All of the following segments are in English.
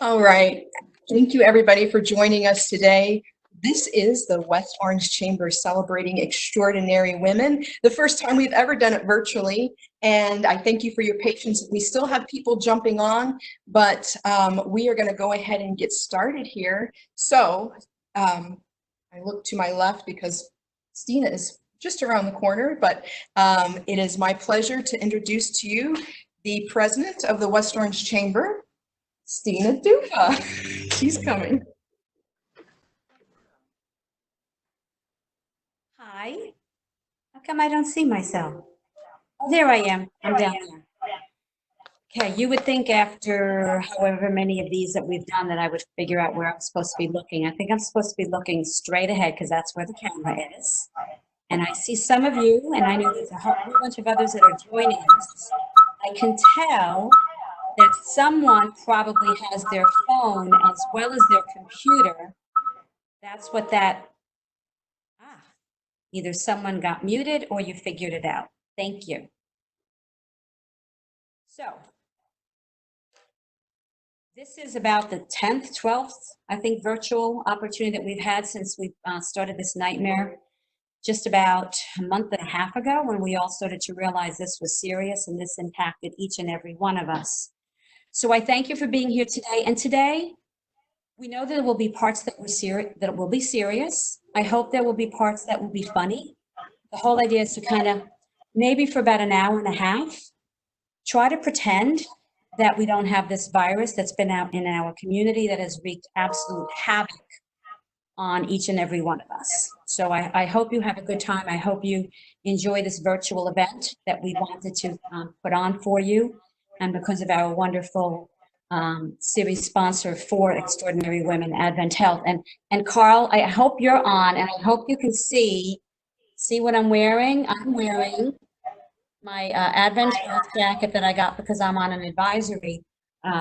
All right. Thank you, everybody, for joining us today. This is the West Orange Chamber celebrating extraordinary women, the first time we've ever done it virtually. And I thank you for your patience. We still have people jumping on, but we are going to go ahead and get started here. So I look to my left because Stina is just around the corner, but it is my pleasure to introduce to you the president of the West Orange Chamber, Stina. She's coming. Hi. How come I don't see myself? Oh, there I am. I'm down there. Okay, you would think after however many of these that we've done that I would figure out where I'm supposed to be looking. I think I'm supposed to be looking straight ahead because that's where the camera is. And I see some of you, and I know there's a whole bunch of others that are joining us. I can tell that someone probably has their phone as well as their computer. That's what that, either someone got muted or you figured it out. Thank you. So this is about the 10th, 12th, I think, virtual opportunity that we've had since we started this nightmare just about a month and a half ago, when we all started to realize this was serious and this impacted each and every one of us. So I thank you for being here today. And today, we know that there will be parts that will be serious. I hope there will be parts that will be funny. The whole idea is to kind of, maybe for about an hour and a half, try to pretend that we don't have this virus that's been out in our community that has wreaked absolute havoc on each and every one of us. So I hope you have a good time. I hope you enjoy this virtual event that we wanted to put on for you. And because of our wonderful series sponsor for Extraordinary Women, Advent Health. And Carl, I hope you're on, and I hope you can see what I'm wearing. I'm wearing my Advent Health jacket that I got because I'm on an advisory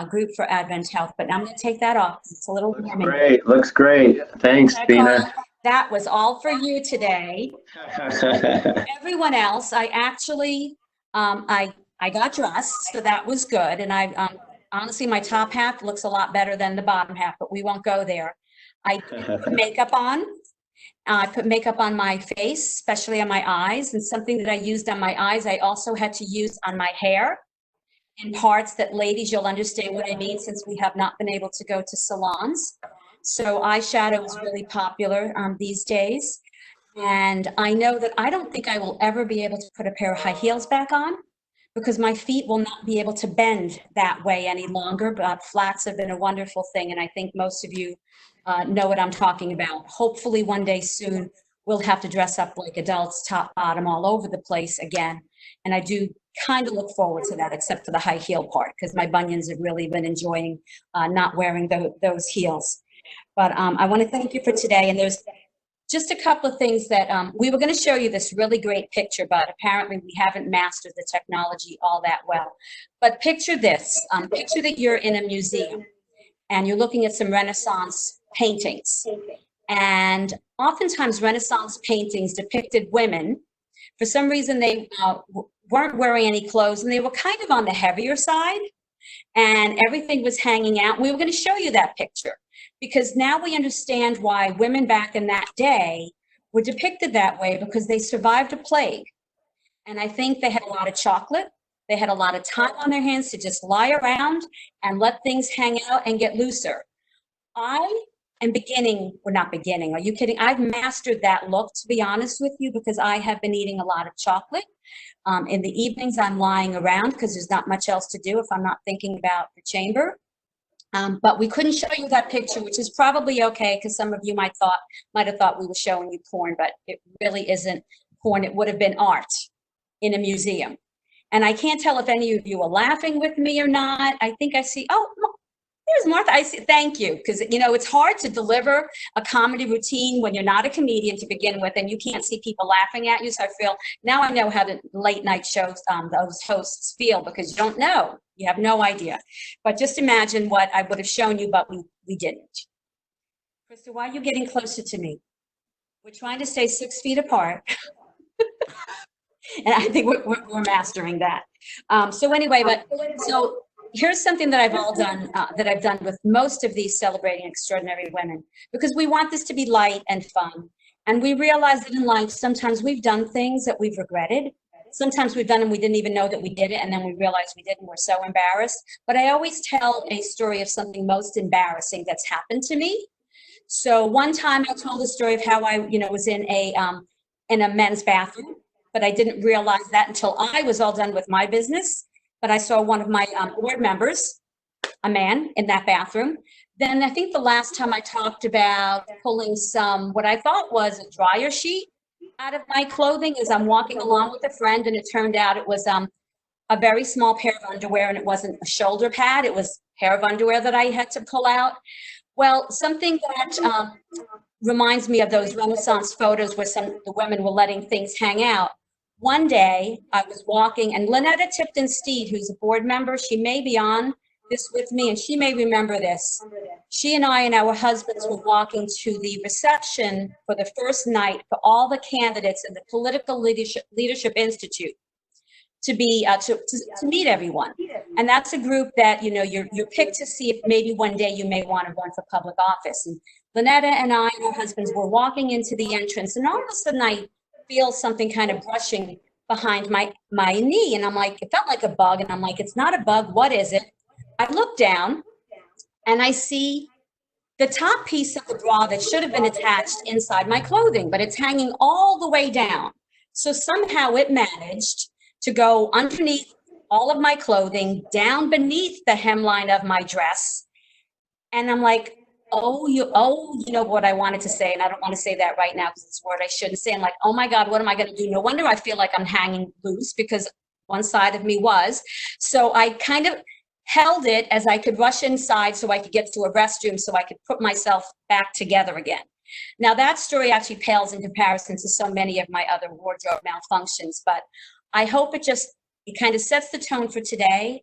group for Advent Health, but I'm going to take that off. It's a little warm. Great, looks great. Thanks, Stina. That was all for you today. Everyone else, I actually, I got dressed, so that was good. And I honestly, my top half looks a lot better than the bottom half, but we won't go there. I put makeup on. I put makeup on my face, especially on my eyes, and something that I used on my eyes, I also had to use on my hair. In parts that, ladies, you'll understand what I mean, since we have not been able to go to salons. So eyeshadow is really popular these days. And I know that I don't think I will ever be able to put a pair of high heels back on because my feet will not be able to bend that way any longer. But flats have been a wonderful thing. And I think most of you know what I'm talking about. Hopefully one day soon, we'll have to dress up like adults, top, bottom, all over the place again. And I do kind of look forward to that, except for the high heel part, because my bunions have really been enjoying not wearing those heels. But I want to thank you for today. And there's just a couple of things that we were going to show you this really great picture, but apparently we haven't mastered the technology all that well. But picture this, picture that you're in a museum and you're looking at some Renaissance paintings. And oftentimes Renaissance paintings depicted women. For some reason, they weren't wearing any clothes, and they were kind of on the heavier side, and everything was hanging out. We were going to show you that picture because now we understand why women back in that day were depicted that way, because they survived a plague. And I think they had a lot of chocolate. They had a lot of time on their hands to just lie around and let things hang out and get looser. I am beginning, or not beginning, are you kidding? I've mastered that look, to be honest with you, because I have been eating a lot of chocolate. In the evenings, I'm lying around because there's not much else to do if I'm not thinking about the chamber. But we couldn't show you that picture, which is probably okay, because some of you might have thought we were showing you porn, but it really isn't porn. It would have been art in a museum. And I can't tell if any of you are laughing with me or not. I think I see, oh, there's Martha. I see, thank you. Because, you know, it's hard to deliver a comedy routine when you're not a comedian to begin with, and you can't see people laughing at you. So I feel, now I know how the late night shows, those hosts feel, because you don't know. You have no idea. But just imagine what I would have shown you, but we didn't. Krista, why are you getting closer to me? We're trying to stay 6 feet apart. And I think we're mastering that. So anyway, so here's something that I've done with most of these celebrating extraordinary women, because we want this to be light and fun. And we realize that in life, sometimes we've done things that we've regretted. Sometimes we've done them, we didn't even know that we did it, and then we realize we didn't, we're so embarrassed. But I always tell a story of something most embarrassing that's happened to me. So one time I told a story of how I, was in a men's bathroom, but I didn't realize that until I was all done with my business. But I saw one of my board members, a man, in that bathroom. Then I think the last time I talked about pulling some, what I thought was a dryer sheet out of my clothing as I'm walking along with a friend, and it turned out it was a very small pair of underwear, and it wasn't a shoulder pad, it was a pair of underwear that I had to pull out. Well, something that reminds me of those Renaissance photos where the women were letting things hang out. One day I was walking, and Annetta Tipton-Steed, who's a board member, she may be on this with me, and she may remember this. She and I and our husbands were walking to the reception for the first night for all the candidates in the Political Leadership Institute to be to meet everyone. And that's a group that, you're picked to see if maybe one day you may want to run for public office. And Lynetta and I and our husbands were walking into the entrance, and all of a sudden I feel something kind of brushing behind my knee. And I'm like, it felt like a bug. And I'm like, it's not a bug. What is it? I look down and I see the top piece of the bra that should have been attached inside my clothing, but it's hanging all the way down. So somehow it managed to go underneath all of my clothing, down beneath the hemline of my dress. And I'm like, you know what I wanted to say, and I don't want to say that right now because it's a word I shouldn't say. I'm like, oh my God, what am I going to do? No wonder I feel like I'm hanging loose, because one side of me was. So I kind of held it as I could rush inside so I could get to a restroom so I could put myself back together again. Now that story actually pales in comparison to so many of my other wardrobe malfunctions, but I hope it kind of sets the tone for today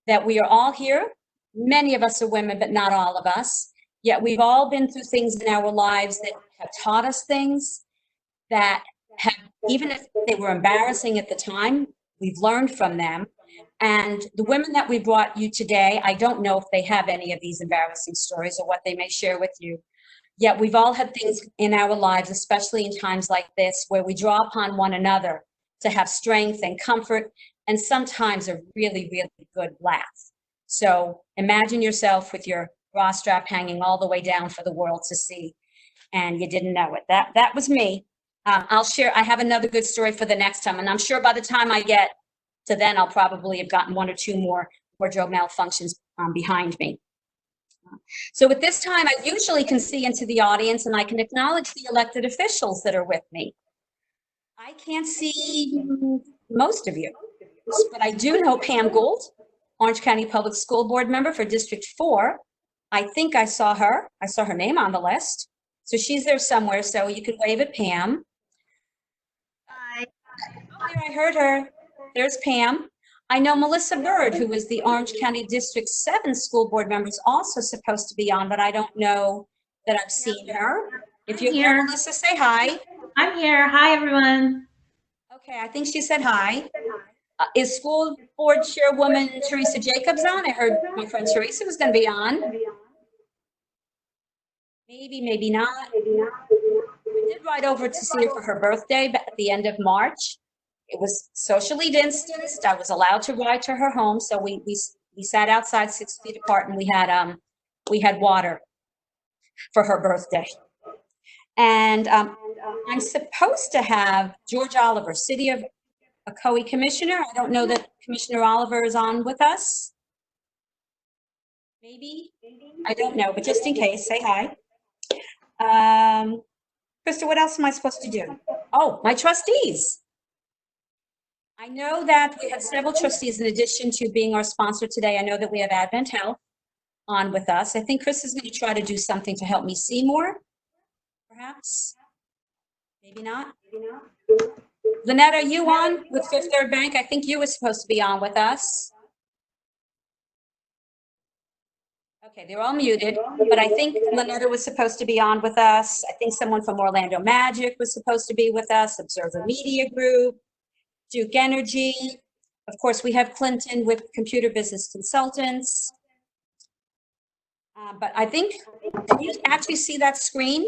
that we are all here. Many of us are women, but not all of us. Yet we've all been through things in our lives that have taught us things that have, even if they were embarrassing at the time, we've learned from them. And the women that we brought you today, I don't know if they have any of these embarrassing stories or what they may share with you. Yet we've all had things in our lives, especially in times like this, where we draw upon one another to have strength and comfort, and sometimes a really, really good laugh. So imagine yourself with your bra strap hanging all the way down for the world to see, and you didn't know it. That was me. I'll share, I have another good story for the next time, and I'm sure by the time I get to then, I'll probably have gotten one or two more wardrobe malfunctions behind me. So at this time, I usually can see into the audience, and I can acknowledge the elected officials that are with me. I can't see most of you, but I do know Pam Gould, Orange County Public School Board member for District 4. I think I saw her. I saw her name on the list. So she's there somewhere, so you could wave at Pam. Hi. Oh, there, I heard her. There's Pam. I know Melissa Bird, who is the Orange County District 7 School Board member, is also supposed to be on, but I don't know that I've seen her. If you're here, Melissa, say hi. I'm here. Hi, everyone. Okay, I think she said hi. Is School Board Chairwoman Teresa Jacobs on? I heard my friend Teresa was going to be on. Maybe, maybe not. I did ride over to see her for her birthday at the end of March. It was socially distanced. I was allowed to ride to her home, so we sat outside 6 feet apart, and we had water for her birthday. And I'm supposed to have George Oliver, City of Ocoee Commissioner. I don't know that Commissioner Oliver is on with us. Maybe, I don't know, but just in case, say hi. Krista, what else am I supposed to do? Oh, my trustees. I know that we have several trustees in addition to being our sponsor today. I know that we have Advent Health on with us. I think Chris is going to try to do something to help me see more, perhaps. Maybe not. Lynette, are you on with Fifth Third Bank? I think you were supposed to be on with us. Okay, they're all muted, but I think Lynetta was supposed to be on with us. I think someone from Orlando Magic was supposed to be with us, Observer Media Group, Duke Energy. Of course, we have Clinton with Computer Business Consultants. But I think, can you actually see that screen?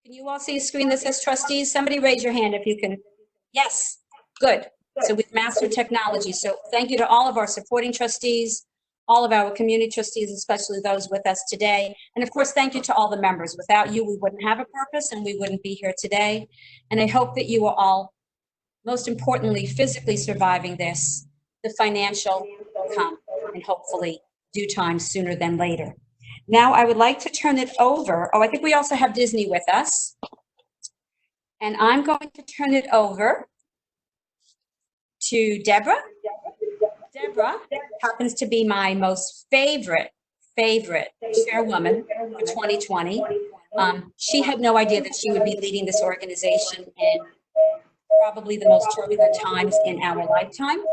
Can you all see a screen that says trustees? Somebody raise your hand if you can. Yes, good. So we've mastered technology. So thank you to all of our supporting trustees, all of our community trustees, especially those with us today. And of course, thank you to all the members. Without you, we wouldn't have a purpose and we wouldn't be here today. And I hope that you are all, most importantly, physically surviving this, the financial will come, and hopefully due time sooner than later. Now I would like to turn it over. Oh, I think we also have Disney with us. And I'm going to turn it over to Deborah. Deborah happens to be my most favorite chairwoman for 2020. She had no idea that she would be leading this organization in probably the most turbulent times in our lifetime.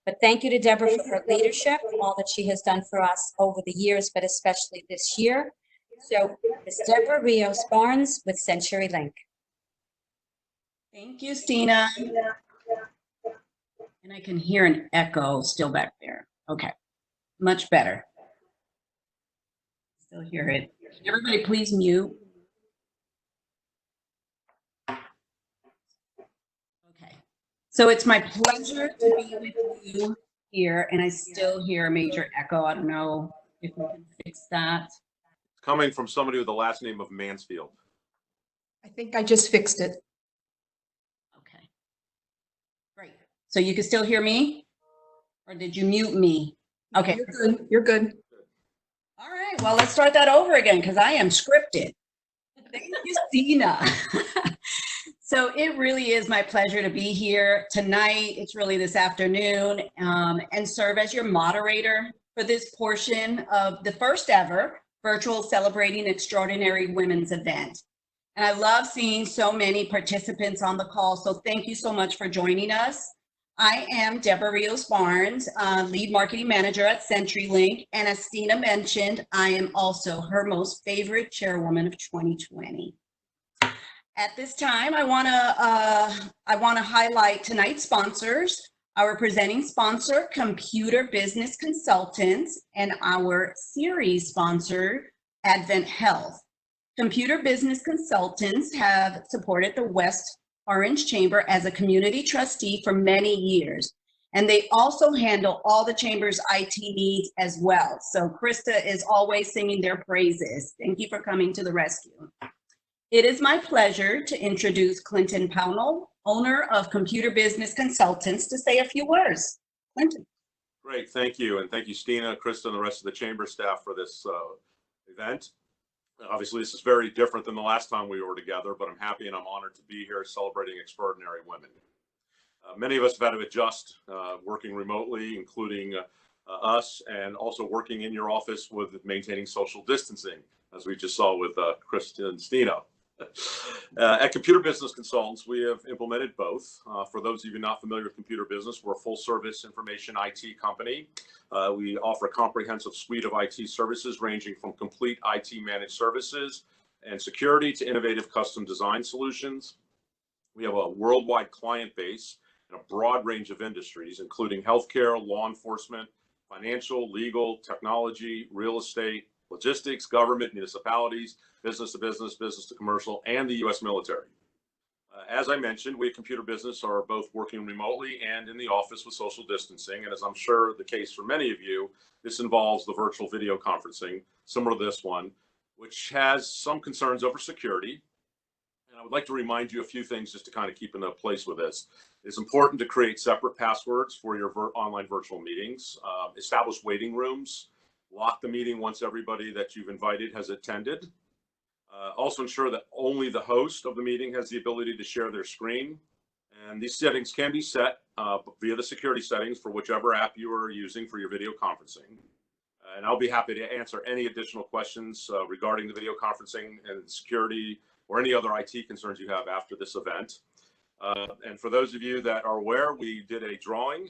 But thank you to Deborah for her leadership, all that she has done for us over the years, but especially this year. So it's Deborah Rios-Barnes with CenturyLink. Thank you, Stina. And I can hear an echo still back there. Okay, much better. Still hear it. Can everybody please mute? Okay, so it's my pleasure to be with you here, and I still hear a major echo. I don't know if we can fix that. Coming from somebody with the last name of Mansfield. I think I just fixed it. Okay, great. So you can still hear me? Or did you mute me? Okay. You're good. You're good. All right, well, let's start that over again because I am scripted. Thank you, Stina. So it really is my pleasure to be here tonight. It's really this afternoon and serve as your moderator for this portion of the first ever virtual Celebrating Extraordinary Women's event. And I love seeing so many participants on the call. So thank you so much for joining us. I am Deborah Rios-Barnes, lead marketing manager at CenturyLink. And as Stina mentioned, I am also her most favorite chairwoman of 2020. At this time, I want to highlight tonight's sponsors, our presenting sponsor, Computer Business Consultants, and our series sponsor, Advent Health. Computer Business Consultants have supported the West Orange Chamber as a community trustee for many years, and they also handle all the Chamber's IT needs as well. So Krista is always singing their praises. Thank you for coming to the rescue. It is my pleasure to introduce Clinton Pownell, owner of Computer Business Consultants, to say a few words. Clinton. Great, thank you. And thank you, Stina, Krista, and the rest of the Chamber staff for this event. Obviously, this is very different than the last time we were together, but I'm happy and I'm honored to be here celebrating extraordinary women. Many of us have had to adjust working remotely, including us, and also working in your office with maintaining social distancing, as we just saw with Krista and Stina. At Computer Business Consultants, we have implemented both. For those of you not familiar with computer business, we're a full-service information IT company. We offer a comprehensive suite of IT services ranging from complete IT managed services and security to innovative custom design solutions. We have a worldwide client base in a broad range of industries, including healthcare, law enforcement, financial, legal, technology, real estate, logistics, government, municipalities, business to business, business to commercial, and the U.S. military. As I mentioned, we at Computer Business are both working remotely and in the office with social distancing. And as I'm sure the case for many of you, this involves the virtual video conferencing, similar to this one, which has some concerns over security. And I would like to remind you a few things just to kind of keep in place with this. It's important to create separate passwords for your online virtual meetings, establish waiting rooms, lock the meeting once everybody that you've invited has attended. Also ensure that only the host of the meeting has the ability to share their screen. And these settings can be set via the security settings for whichever app you are using for your video conferencing. And I'll be happy to answer any additional questions regarding the video conferencing and security or any other IT concerns you have after this event. And for those of you that are aware, we did a drawing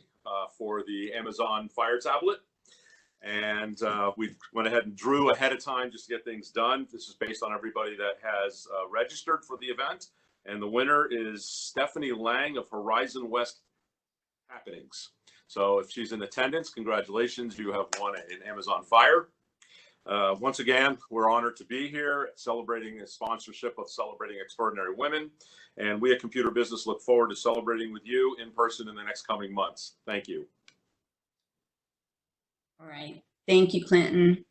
for the Amazon Fire tablet. And we went ahead and drew ahead of time just to get things done. This is based on everybody that has registered for the event. And the winner is Stephanie Lang of Horizon West happenings. So if she's in attendance, congratulations, you have won an Amazon Fire. Once again, we're honored to be here celebrating a sponsorship of Celebrating Extraordinary Women. And we at Computer Business look forward to celebrating with you in person in the next coming months. Thank you. All right. Thank you, Clinton.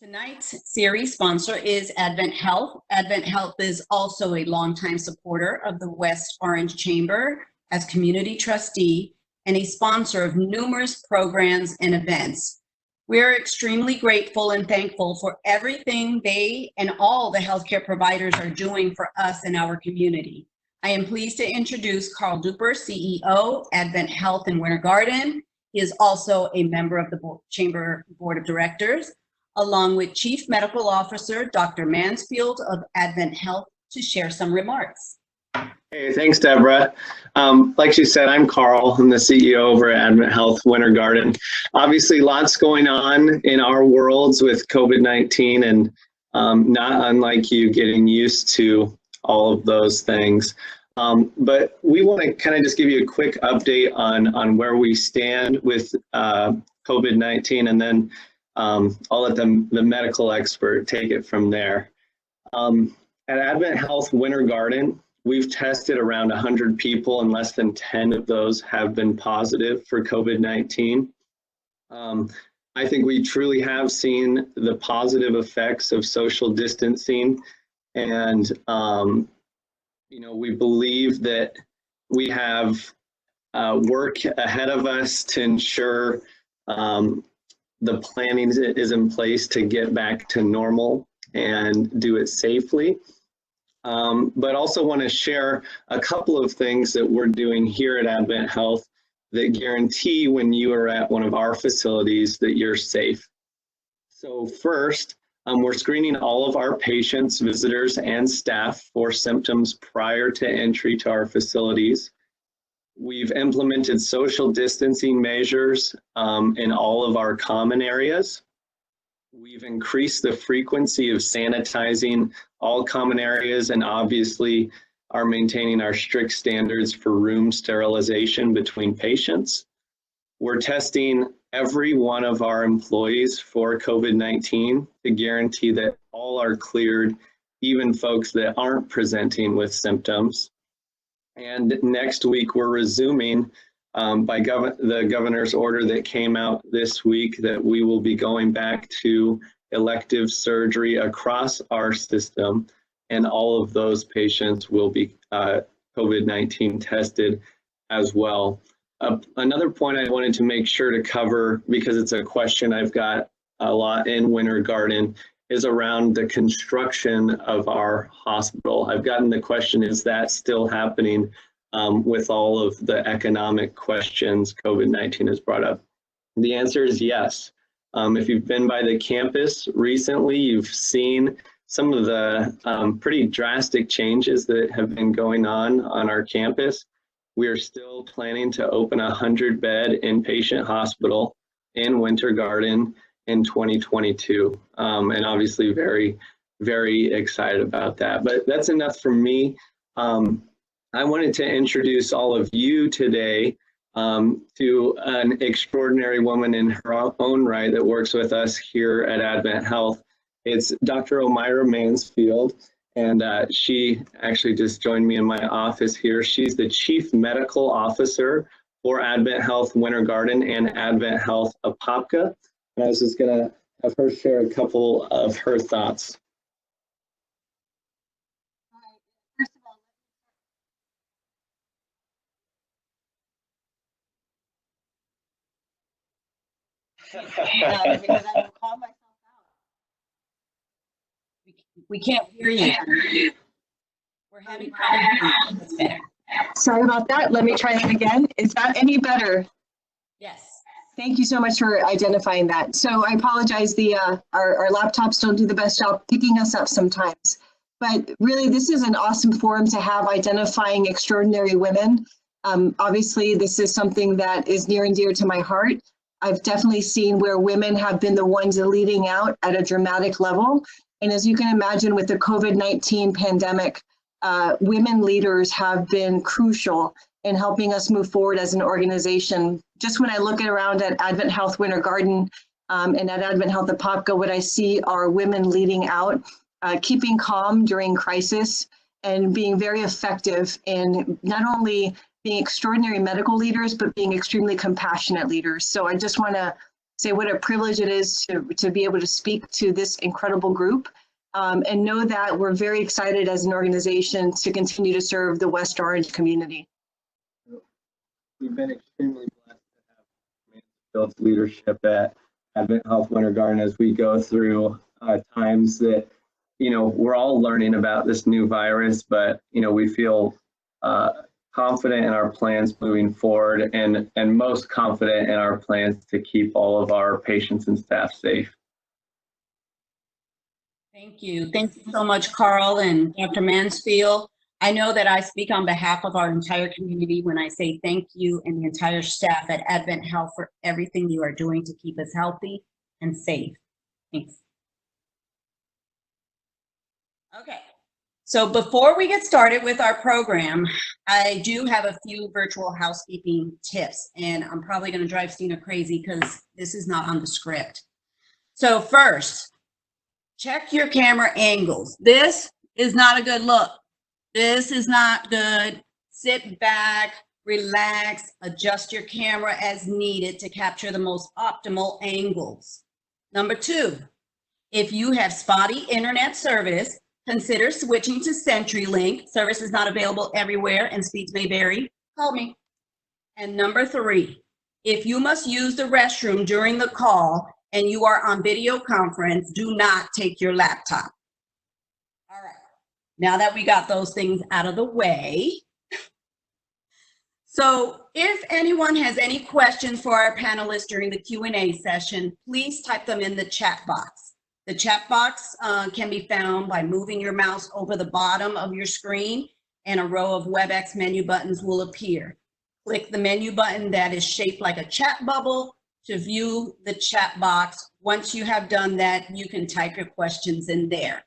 Tonight's series sponsor is Advent Health. Advent Health is also a longtime supporter of the West Orange Chamber as community trustee and a sponsor of numerous programs and events. We are extremely grateful and thankful for everything they and all the healthcare providers are doing for us in our community. I am pleased to introduce Carl Duper, CEO, Advent Health in Winter Garden. He is also a member of the Chamber Board of Directors, along with Chief Medical Officer, Dr. Mansfield of Advent Health, to share some remarks. Hey, thanks, Deborah. Like she said, I'm Carl. I'm the CEO over at Advent Health Winter Garden. Obviously, lots going on in our worlds with COVID-19, and not unlike you, getting used to all of those things. But we want to kind of just give you a quick update on where we stand with COVID-19, and then I'll let the medical expert take it from there. At Advent Health Winter Garden, we've tested around 100 people, and less than 10 of those have been positive for COVID-19. I think we truly have seen the positive effects of social distancing, and we believe that we have work ahead of us to ensure the planning is in place to get back to normal and do it safely. But also want to share a couple of things that we're doing here at Advent Health that guarantee when you are at one of our facilities that you're safe. So first, we're screening all of our patients, visitors, and staff for symptoms prior to entry to our facilities. We've implemented social distancing measures in all of our common areas. We've increased the frequency of sanitizing all common areas, and obviously are maintaining our strict standards for room sterilization between patients. We're testing every one of our employees for COVID-19 to guarantee that all are cleared, even folks that aren't presenting with symptoms. And next week, we're resuming by the governor's order that came out this week that we will be going back to elective surgery across our system, and all of those patients will be COVID-19 tested as well. Another point I wanted to make sure to cover, because it's a question I've got a lot in Winter Garden, is around the construction of our hospital. I've gotten the question, is that still happening with all of the economic questions COVID-19 has brought up? The answer is yes. If you've been by the campus recently, you've seen some of the pretty drastic changes that have been going on our campus. We are still planning to open a 100-bed inpatient hospital in Winter Garden in 2022. And obviously very, very excited about that. But that's enough from me. I wanted to introduce all of you today to an extraordinary woman in her own right that works with us here at Advent Health. It's Dr. Omira Mansfield, and she actually just joined me in my office here. She's the Chief Medical Officer for Advent Health Winter Garden and Advent Health Apopka. And I was just gonna have her share a couple of her thoughts. Because I will call myself out. We can't hear you. We're having problems. Sorry about that. Let me try that again. Is that any better? Yes. Thank you so much for identifying that. So I apologize, our laptops don't do the best job picking us up sometimes. But really, this is an awesome forum to have identifying extraordinary women. Obviously, this is something that is near and dear to my heart. I've definitely seen where women have been the ones leading out at a dramatic level. And as you can imagine, with the COVID-19 pandemic, women leaders have been crucial in helping us move forward as an organization. Just when I look around at Advent Health Winter Garden and at Advent Health Apopka, what I see are women leading out, keeping calm during crisis, and being very effective in not only being extraordinary medical leaders, but being extremely compassionate leaders. So I just want to say what a privilege it is to be able to speak to this incredible group, and know that we're very excited as an organization to continue to serve the West Orange community. We've been extremely blessed to have Phil's leadership at Advent Health Winter Garden as we go through times that, we're all learning about this new virus, but, we feel confident in our plans moving forward and most confident in our plans to keep all of our patients and staff safe. Thank you. Thank you so much, Carl and Dr. Mansfield. I know that I speak on behalf of our entire community when I say thank you and the entire staff at Advent Health for everything you are doing to keep us healthy and safe. Thanks. Okay, so before we get started with our program, I do have a few virtual housekeeping tips, and I'm probably going to drive Stina crazy because this is not on the script. So first, check your camera angles. This is not a good look. This is not good. Sit back, relax, adjust your camera as needed to capture the most optimal angles. Number two, if you have spotty internet service, consider switching to CenturyLink. Service is not available everywhere and speeds may vary. Call me. And number three, if you must use the restroom during the call and you are on video conference, do not take your laptop. All right, now that we got those things out of the way. So if anyone has any questions for our panelists during the Q&A session, please type them in the chat box. The chat box can be found by moving your mouse over the bottom of your screen and a row of Webex menu buttons will appear. Click the menu button that is shaped like a chat bubble to view the chat box. Once you have done that, you can type your questions in there.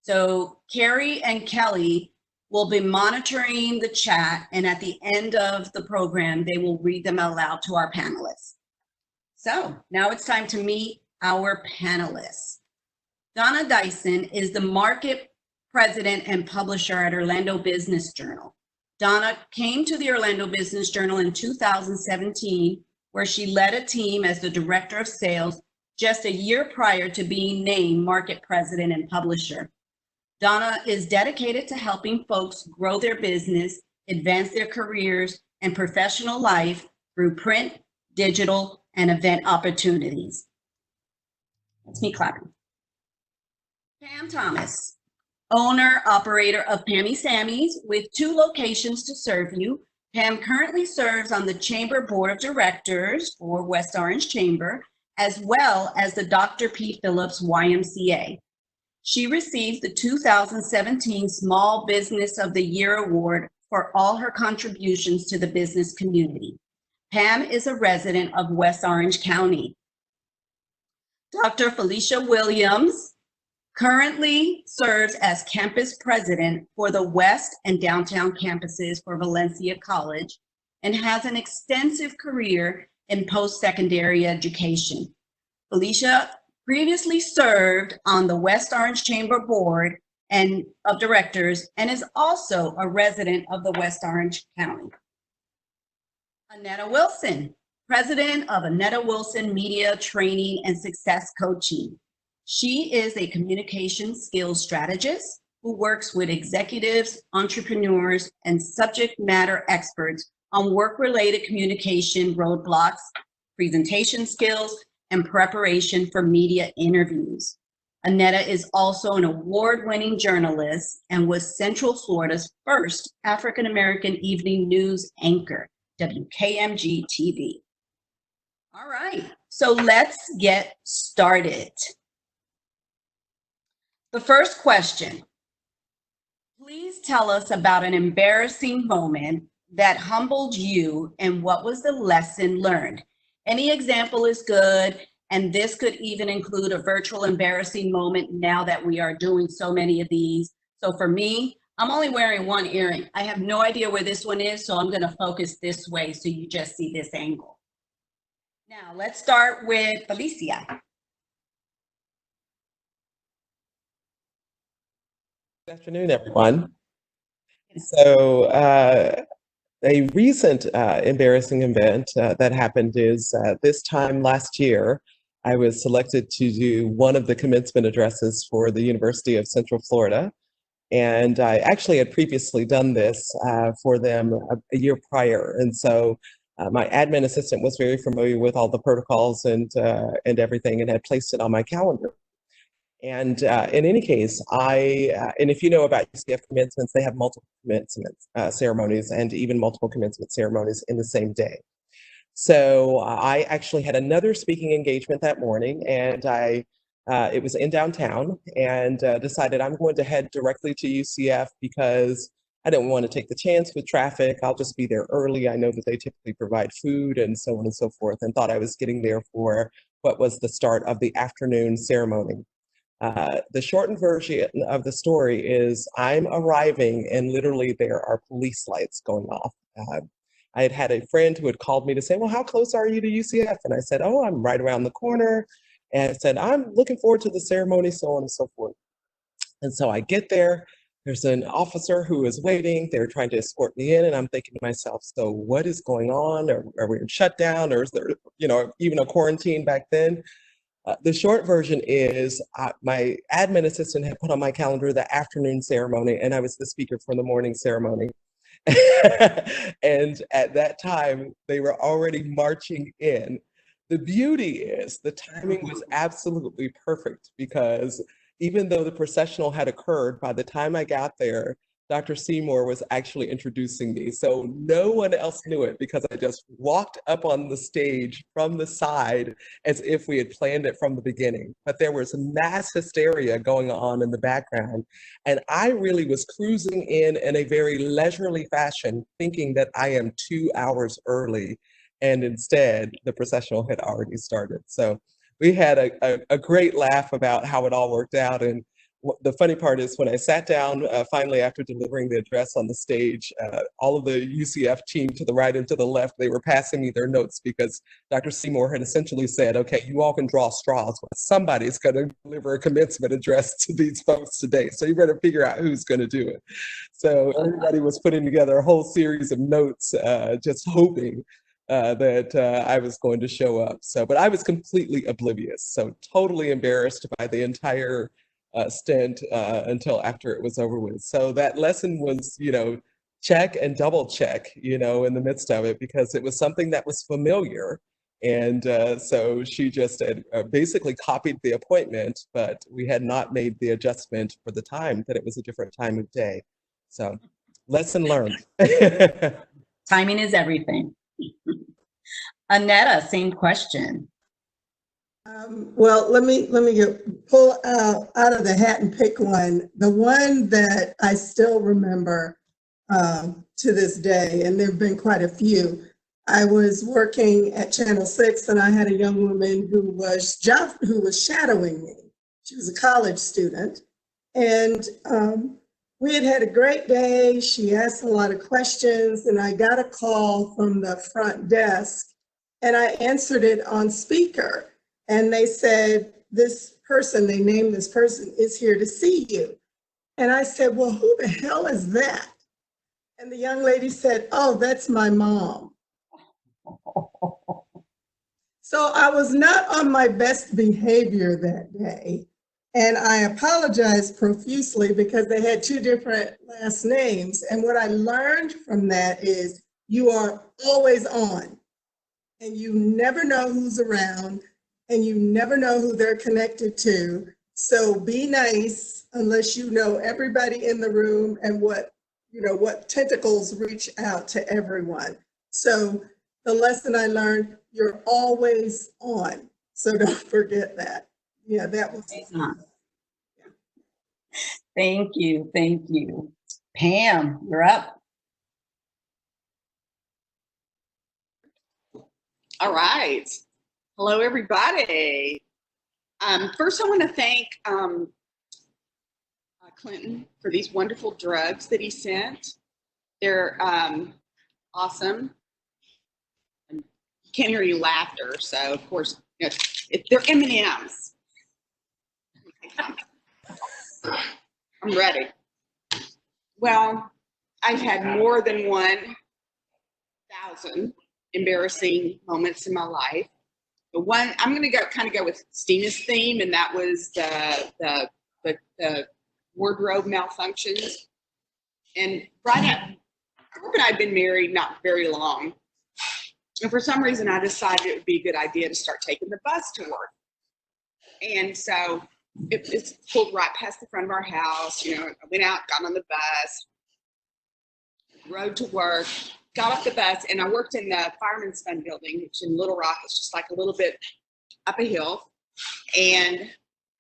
So Carrie and Kelly will be monitoring the chat, and at the end of the program, they will read them out loud to our panelists. So now it's time to meet our panelists. Donna Dyson is the market president and publisher at Orlando Business Journal. Donna came to the Orlando Business Journal in 2017, where she led a team as the director of sales just a year prior to being named market president and publisher. Donna is dedicated to helping folks grow their business, advance their careers and professional life through print, digital, and event opportunities. That's me clapping. Pam Thomas, owner, operator of Sammies with 2 locations to serve you. Pam currently serves on the Chamber Board of Directors for West Orange Chamber, as well as the Dr. P. Phillips YMCA. She received the 2017 Small Business of the Year Award for all her contributions to the business community. Pam is a resident of West Orange County. Dr. Falecia Williams currently serves as campus president for the West and Downtown campuses for Valencia College and has an extensive career in post-secondary education. Falecia previously served on the West Orange Chamber Board of Directors and is also a resident of the West Orange County. Annetta Wilson, president of Annetta Wilson Media Training and Success Coaching. She is a communication skills strategist who works with executives, entrepreneurs, and subject matter experts on work-related communication roadblocks, presentation skills, and preparation for media interviews. Annetta is also an award-winning journalist and was Central Florida's first African-American evening news anchor, WKMG TV. All right, so let's get started. The first question, please tell us about an embarrassing moment that humbled you and what was the lesson learned? Any example is good, and this could even include a virtual embarrassing moment now that we are doing so many of these. So for me, I'm only wearing one earring. I have no idea where this one is, so I'm going to focus this way so you just see this angle. Now, let's start with Falecia. Good afternoon, everyone. So, a recent embarrassing event that happened is this time last year, I was selected to do one of the commencement addresses for the University of Central Florida. And I actually had previously done this for them a year prior. And so my admin assistant was very familiar with all the protocols and everything and had placed it on my calendar. And in any case, and if you know about UCF commencements, they have multiple commencement ceremonies and even multiple commencement ceremonies in the same day. So I actually had another speaking engagement that morning, and it was in downtown, and decided I'm going to head directly to UCF because I didn't want to take the chance with traffic. I'll just be there early. I know that they typically provide food and so on and so forth, and thought I was getting there for what was the start of the afternoon ceremony. The shortened version of the story is I'm arriving and literally there are police lights going off. I had a friend who had called me to say, well, how close are you to UCF? And I said, oh, I'm right around the corner. And I said, I'm looking forward to the ceremony, so on and so forth. And so I get there, there's an officer who is waiting, they're trying to escort me in, and I'm thinking to myself, so what is going on? Are we in shutdown, or is there, even a quarantine back then? The short version is my admin assistant had put on my calendar the afternoon ceremony, and I was the speaker for the morning ceremony. And at that time, they were already marching in. The beauty is the timing was absolutely perfect because even though the processional had occurred, by the time I got there, Dr. Seymour was actually introducing me. So no one else knew it because I just walked up on the stage from the side as if we had planned it from the beginning. But there was mass hysteria going on in the background. And I really was cruising in a very leisurely fashion, thinking that I am 2 hours early. And instead, the processional had already started. So we had a great laugh about how it all worked out. And the funny part is when I sat down finally after delivering the address on the stage, all of the UCF team to the right and to the left, they were passing me their notes because Dr. Seymour had essentially said, okay, you all can draw straws, but somebody's going to deliver a commencement address to these folks today. So you better figure out who's going to do it. So everybody was putting together a whole series of notes, just hoping that I was going to show up. So, but I was completely oblivious. So totally embarrassed by the entire stint until after it was over with. So that lesson was, check and double check, in the midst of it, because it was something that was familiar. And so she just had basically copied the appointment, but we had not made the adjustment for the time that it was a different time of day. So lesson learned. Timing is everything. Annetta, same question. Well, let me pull out of the hat and pick one. The one that I still remember to this day, and there have been quite a few. I was working at Channel 6, and I had a young woman who was shadowing me. She was a college student, and we had a great day. She asked a lot of questions, and I got a call from the front desk, and I answered it on speaker. And they said, this person, they named this person, is here to see you. And I said, well, who the hell is that? And the young lady said, oh, that's my mom. So I was not on my best behavior that day. And I apologized profusely because they had two different last names. And what I learned from that is you are always on, and you never know who's around, and you never know who they're connected to. So be nice unless you know everybody in the room and what tentacles reach out to everyone. So the lesson I learned, you're always on. So don't forget that. Yeah, that was. Yeah. Thank you. Thank you. Pam, you're up. All right. Hello, everybody. First, I want to thank Clinton for these wonderful drugs that he sent. They're awesome. And you can't hear any laughter, so of course, you know, they're M&Ms. I'm ready. Well, I've had more than 1,000 embarrassing moments in my life. The one I'm going to kind of go with Stina's theme, and that was the wardrobe malfunctions. And Brooke and I had been married not very long, and for some reason I decided it would be a good idea to start taking the bus to work. And so it's pulled right past the front of our house. You know, I went out, got on the bus, rode to work, got off the bus, and I worked in the Fireman's Fund building, which in Little Rock is just like a little bit up a hill. And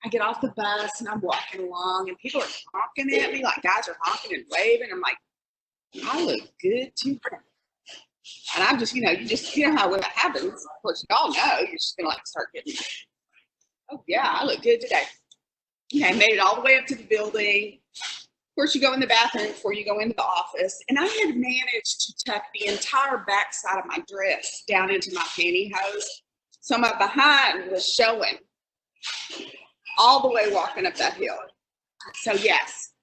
I get off the bus and I'm walking along and people are honking at me, like guys are honking and waving. I'm like, I look good too. And I'm just, you know how when that happens, of course, y'all know, you're just gonna like start getting, oh yeah, I look good today. Okay, made it all the way up to the building. Of course, you go in the bathroom before you go into the office. And I had managed to tuck the entire backside of my dress down into my pantyhose. So my behind was showing all the way walking up that hill. So yes,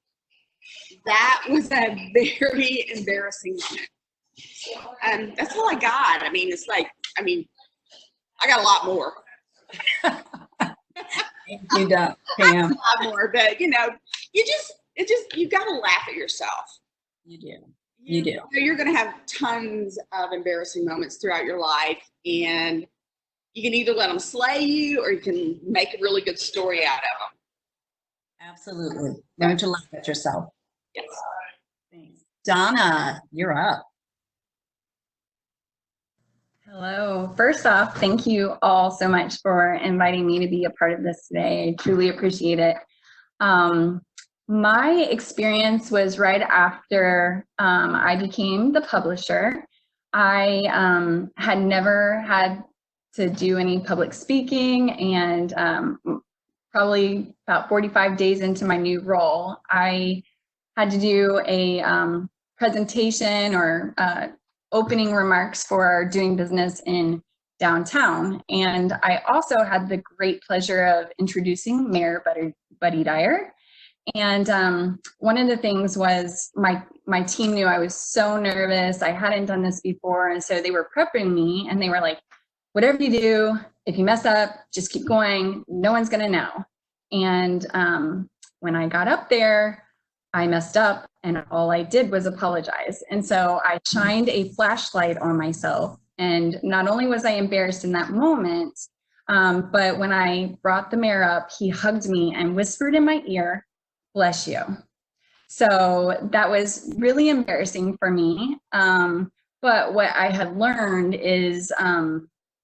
that was a very embarrassing moment. And that's all I got. I mean, it's like, I got a lot more. You don't, Pam. A lot more, but you know, you got to laugh at yourself. You do. You do. You're going to have tons of embarrassing moments throughout your life, and you can either let them slay you or you can make a really good story out of them. Absolutely. Learn to laugh at yourself. Yes. Thanks. Donna, you're up. Hello. First off, thank you all so much for inviting me to be a part of this today. I truly appreciate it. My experience was right after I became the publisher. I had never had to do any public speaking, and probably about 45 days into my new role, I had to do a presentation or opening remarks for doing business in downtown. And I also had the great pleasure of introducing Mayor Buddy Dyer. And one of the things was my team knew I was so nervous. I hadn't done this before. And so they were prepping me and they were like, whatever you do, if you mess up, just keep going. No one's going to know. And when I got up there, I messed up and all I did was apologize. And so I shined a flashlight on myself. And not only was I embarrassed in that moment, but when I brought the mayor up, he hugged me and whispered in my ear, "Bless you." So that was really embarrassing for me. But what I had learned is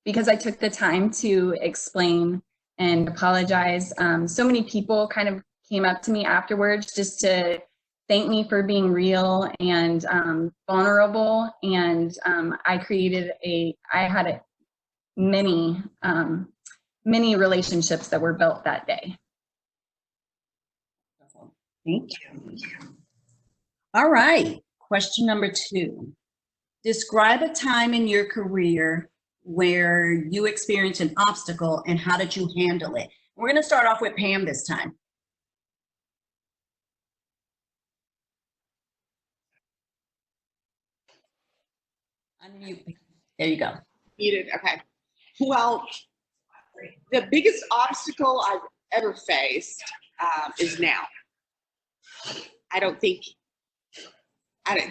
because I took the time to explain and apologize, so many people kind of came up to me afterwards just to thank me for being real and vulnerable. And I had many relationships that were built that day. Thank you. All right. Question number 2. Describe a time in your career where you experienced an obstacle and how did you handle it? We're going to start off with Pam this time. Unmute. There you go. Muted. Okay. Well, the biggest obstacle I've ever faced is now. I don't think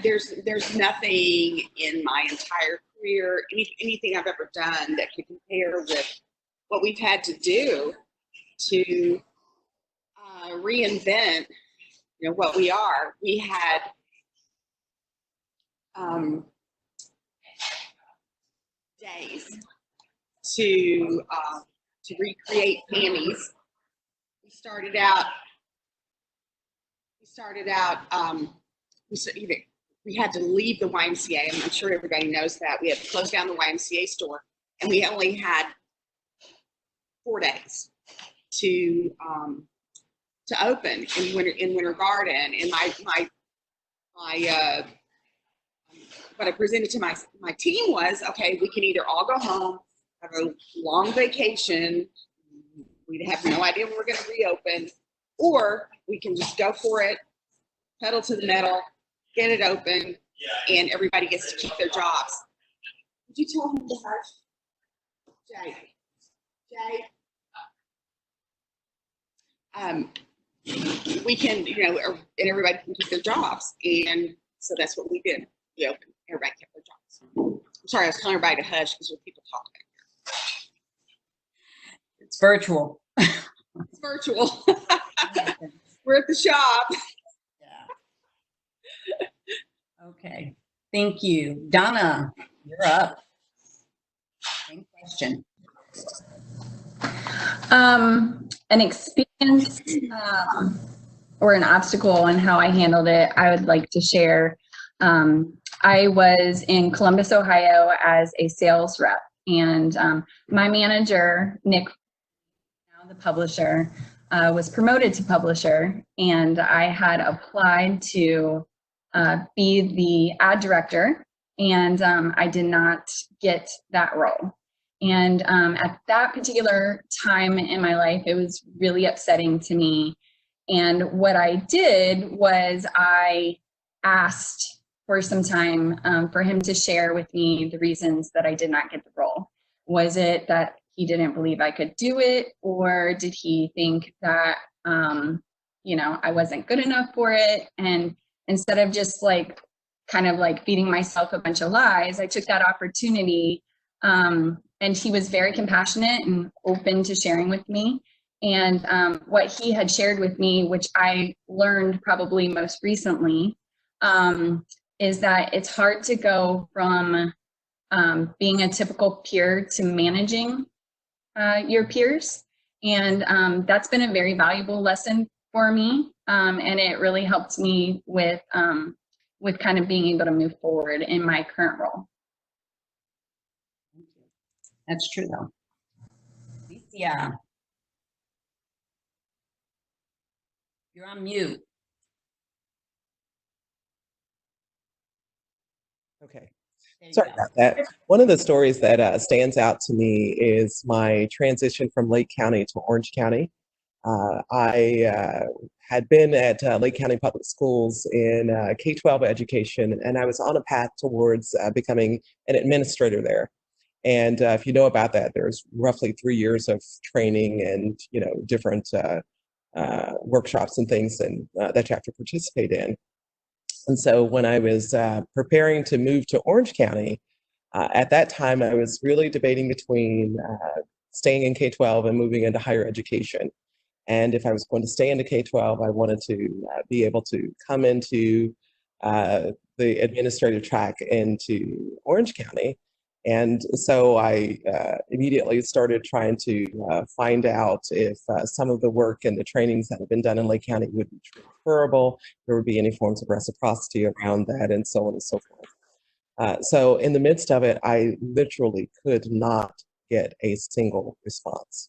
there's nothing in my entire career, anything I've ever done that could compare with what we've had to do to reinvent, what we are. We had days to recreate Pammie's. We had to leave the YMCA. I'm sure everybody knows that. We had to close down the YMCA store, and we only had 4 days to to open in Winter Garden. And what I presented to my team was, okay, we can either all go home, have a long vacation, we'd have no idea when we're going to reopen, or we can just go for it, pedal to the metal, get it open, and everybody gets to keep their jobs. Did you tell him to hush? Jay. We can, and everybody can keep their jobs. And so that's what we did. We opened, everybody kept their jobs. I'm sorry, I was telling everybody to hush because there were people talking. It's virtual. It's virtual. We're at the shop. Yeah. Okay. Thank you. Donna, you're up. Same question. An experience or an obstacle and how I handled it, I would like to share. I was in Columbus, Ohio as a sales rep, and my manager, Nick, now the publisher, was promoted to publisher, and I had applied to be the ad director, and I did not get that role. And at that particular time in my life, it was really upsetting to me. And what I did was I asked for some time for him to share with me the reasons that I did not get the role. Was it that he didn't believe I could do it, or did he think that, I wasn't good enough for it? And instead of just kind of feeding myself a bunch of lies, I took that opportunity. And he was very compassionate and open to sharing with me. And what he had shared with me, which I learned probably most recently, is that it's hard to go from being a typical peer to managing your peers. And that's been a very valuable lesson for me. And it really helped me with kind of being able to move forward in my current role. That's true, though. Yeah. You're on mute. Okay. Sorry about that. One of the stories that stands out to me is my transition from Lake County to Orange County. I had been at Lake County Public Schools in K-12 education, and I was on a path towards becoming an administrator there. And if you know about that, there's roughly 3 years of training and, different workshops and things that you have to participate in. And so when I was preparing to move to Orange County, at that time, I was really debating between staying in K-12 and moving into higher education. And if I was going to stay into K-12, I wanted to be able to come into the administrative track into Orange County. And so I immediately started trying to find out if some of the work and the trainings that have been done in Lake County would be transferable, there would be any forms of reciprocity around that, and so on and so forth. So in the midst of it, I literally could not get a single response.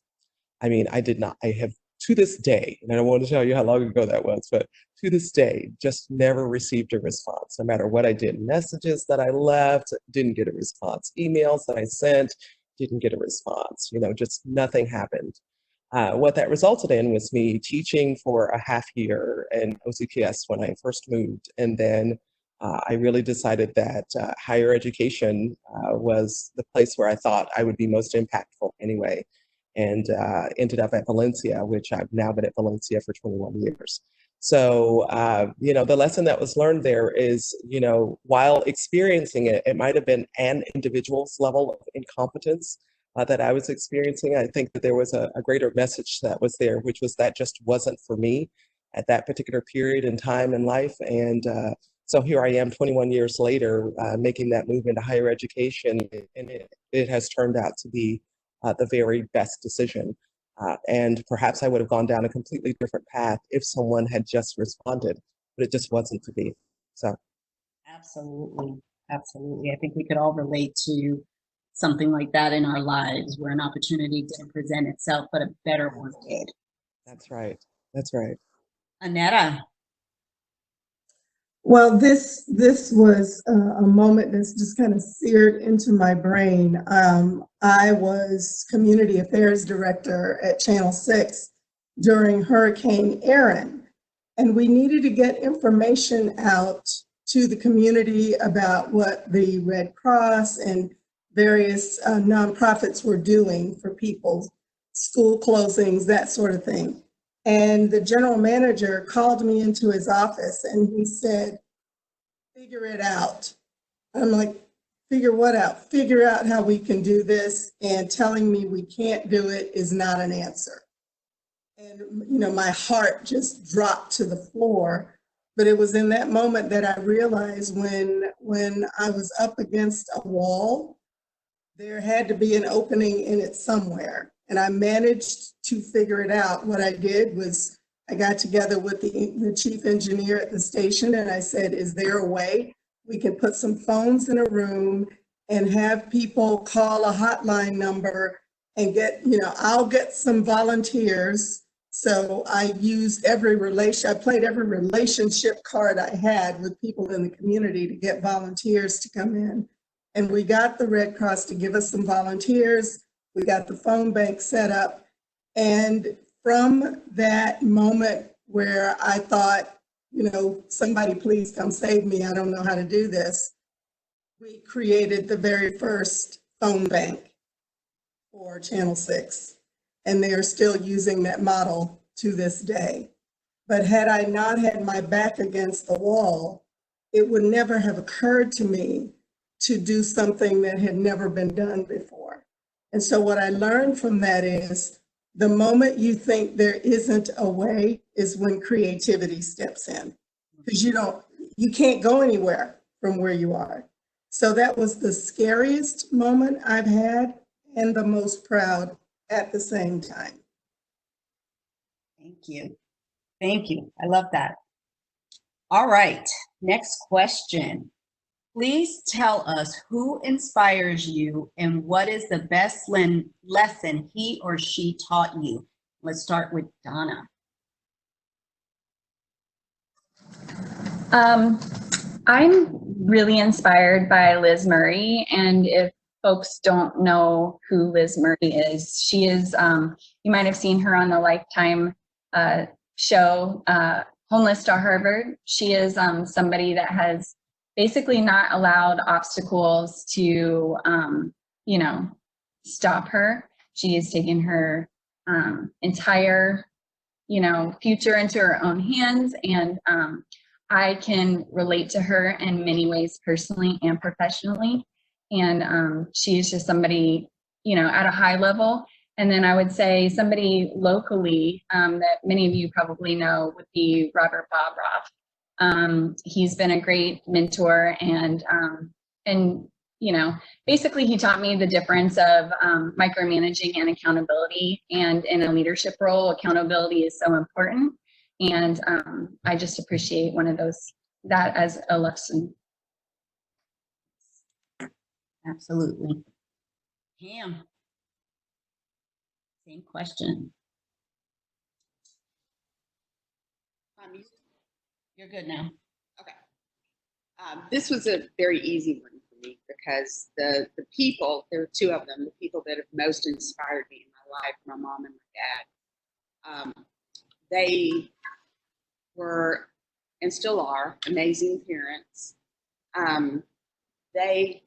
I mean, I did not. I have, to this day, and I don't want to tell you how long ago that was, but to this day, just never received a response. No matter what I did, messages that I left, didn't get a response. Emails that I sent, didn't get a response. Just nothing happened. What that resulted in was me teaching for a half year in OCPS when I first moved. And then I really decided that higher education was the place where I thought I would be most impactful anyway. And ended up at Valencia, which I've now been at Valencia for 21 years. So, the lesson that was learned there is, while experiencing it, it might have been an individual's level of incompetence that I was experiencing. I think that there was a greater message that was there, which was that just wasn't for me at that particular period in time in life. And so here I am 21 years later, making that move into higher education, and it has turned out to be the very best decision. And perhaps I would have gone down a completely different path if someone had just responded, but it just wasn't to be. So. Absolutely. Absolutely. I think we could all relate to something like that in our lives where an opportunity didn't present itself, but a better one did. That's right. That's right. Annetta. Well, this was a moment that's just kind of seared into my brain. I was community affairs director at Channel 6 during Hurricane Erin, and we needed to get information out to the community about what the Red Cross and various nonprofits were doing for people, school closings, that sort of thing. And the general manager called me into his office and he said, "Figure it out." I'm like, "Figure what out?" "Figure out how we can do this, and telling me we can't do it is not an answer." And, you know, my heart just dropped to the floor. But it was in that moment that I realized when I was up against a wall, there had to be an opening in it somewhere. And I managed to figure it out. What I did was I got together with the chief engineer at the station and I said, "Is there a way we can put some phones in a room and have people call a hotline number and get, you know, I'll get some volunteers." So I used I played every relationship card I had with people in the community to get volunteers to come in. And we got the Red Cross to give us some volunteers. We got the phone bank set up. And from that moment where I thought, you know, somebody please come save me, I don't know how to do this, we created the very first phone bank for Channel 6. And they are still using that model to this day. But had I not had my back against the wall, it would never have occurred to me to do something that had never been done before. And so what I learned from that is the moment you think there isn't a way is when creativity steps in, because you can't go anywhere from where you are. So that was the scariest moment I've had and the most proud at the same time. Thank you. Thank you. I love that. All right. Next question. Please tell us who inspires you and what is the best lesson he or she taught you. Let's start with Donna. I'm really inspired by Liz Murray, and if folks don't know who Liz Murray is, she is, you might have seen her on the Lifetime show, Homeless to Harvard. She is somebody that has basically not allowed obstacles to, you know, stop her. She has taken her entire, you know, future into her own hands, and I can relate to her in many ways personally and professionally. And she is just somebody, you know, at a high level. And then I would say somebody locally that many of you probably know would be Robert Bobroff. He's been a great mentor, and you know, basically he taught me the difference of micromanaging and accountability. And in a leadership role, accountability is so important. And I just appreciate that as a lesson. Absolutely. Pam, same question. You're good now. Okay. This was a very easy one for me because the people, there are two of them, the people that have most inspired me in my life, my mom and my dad. They were, and still are, amazing parents. They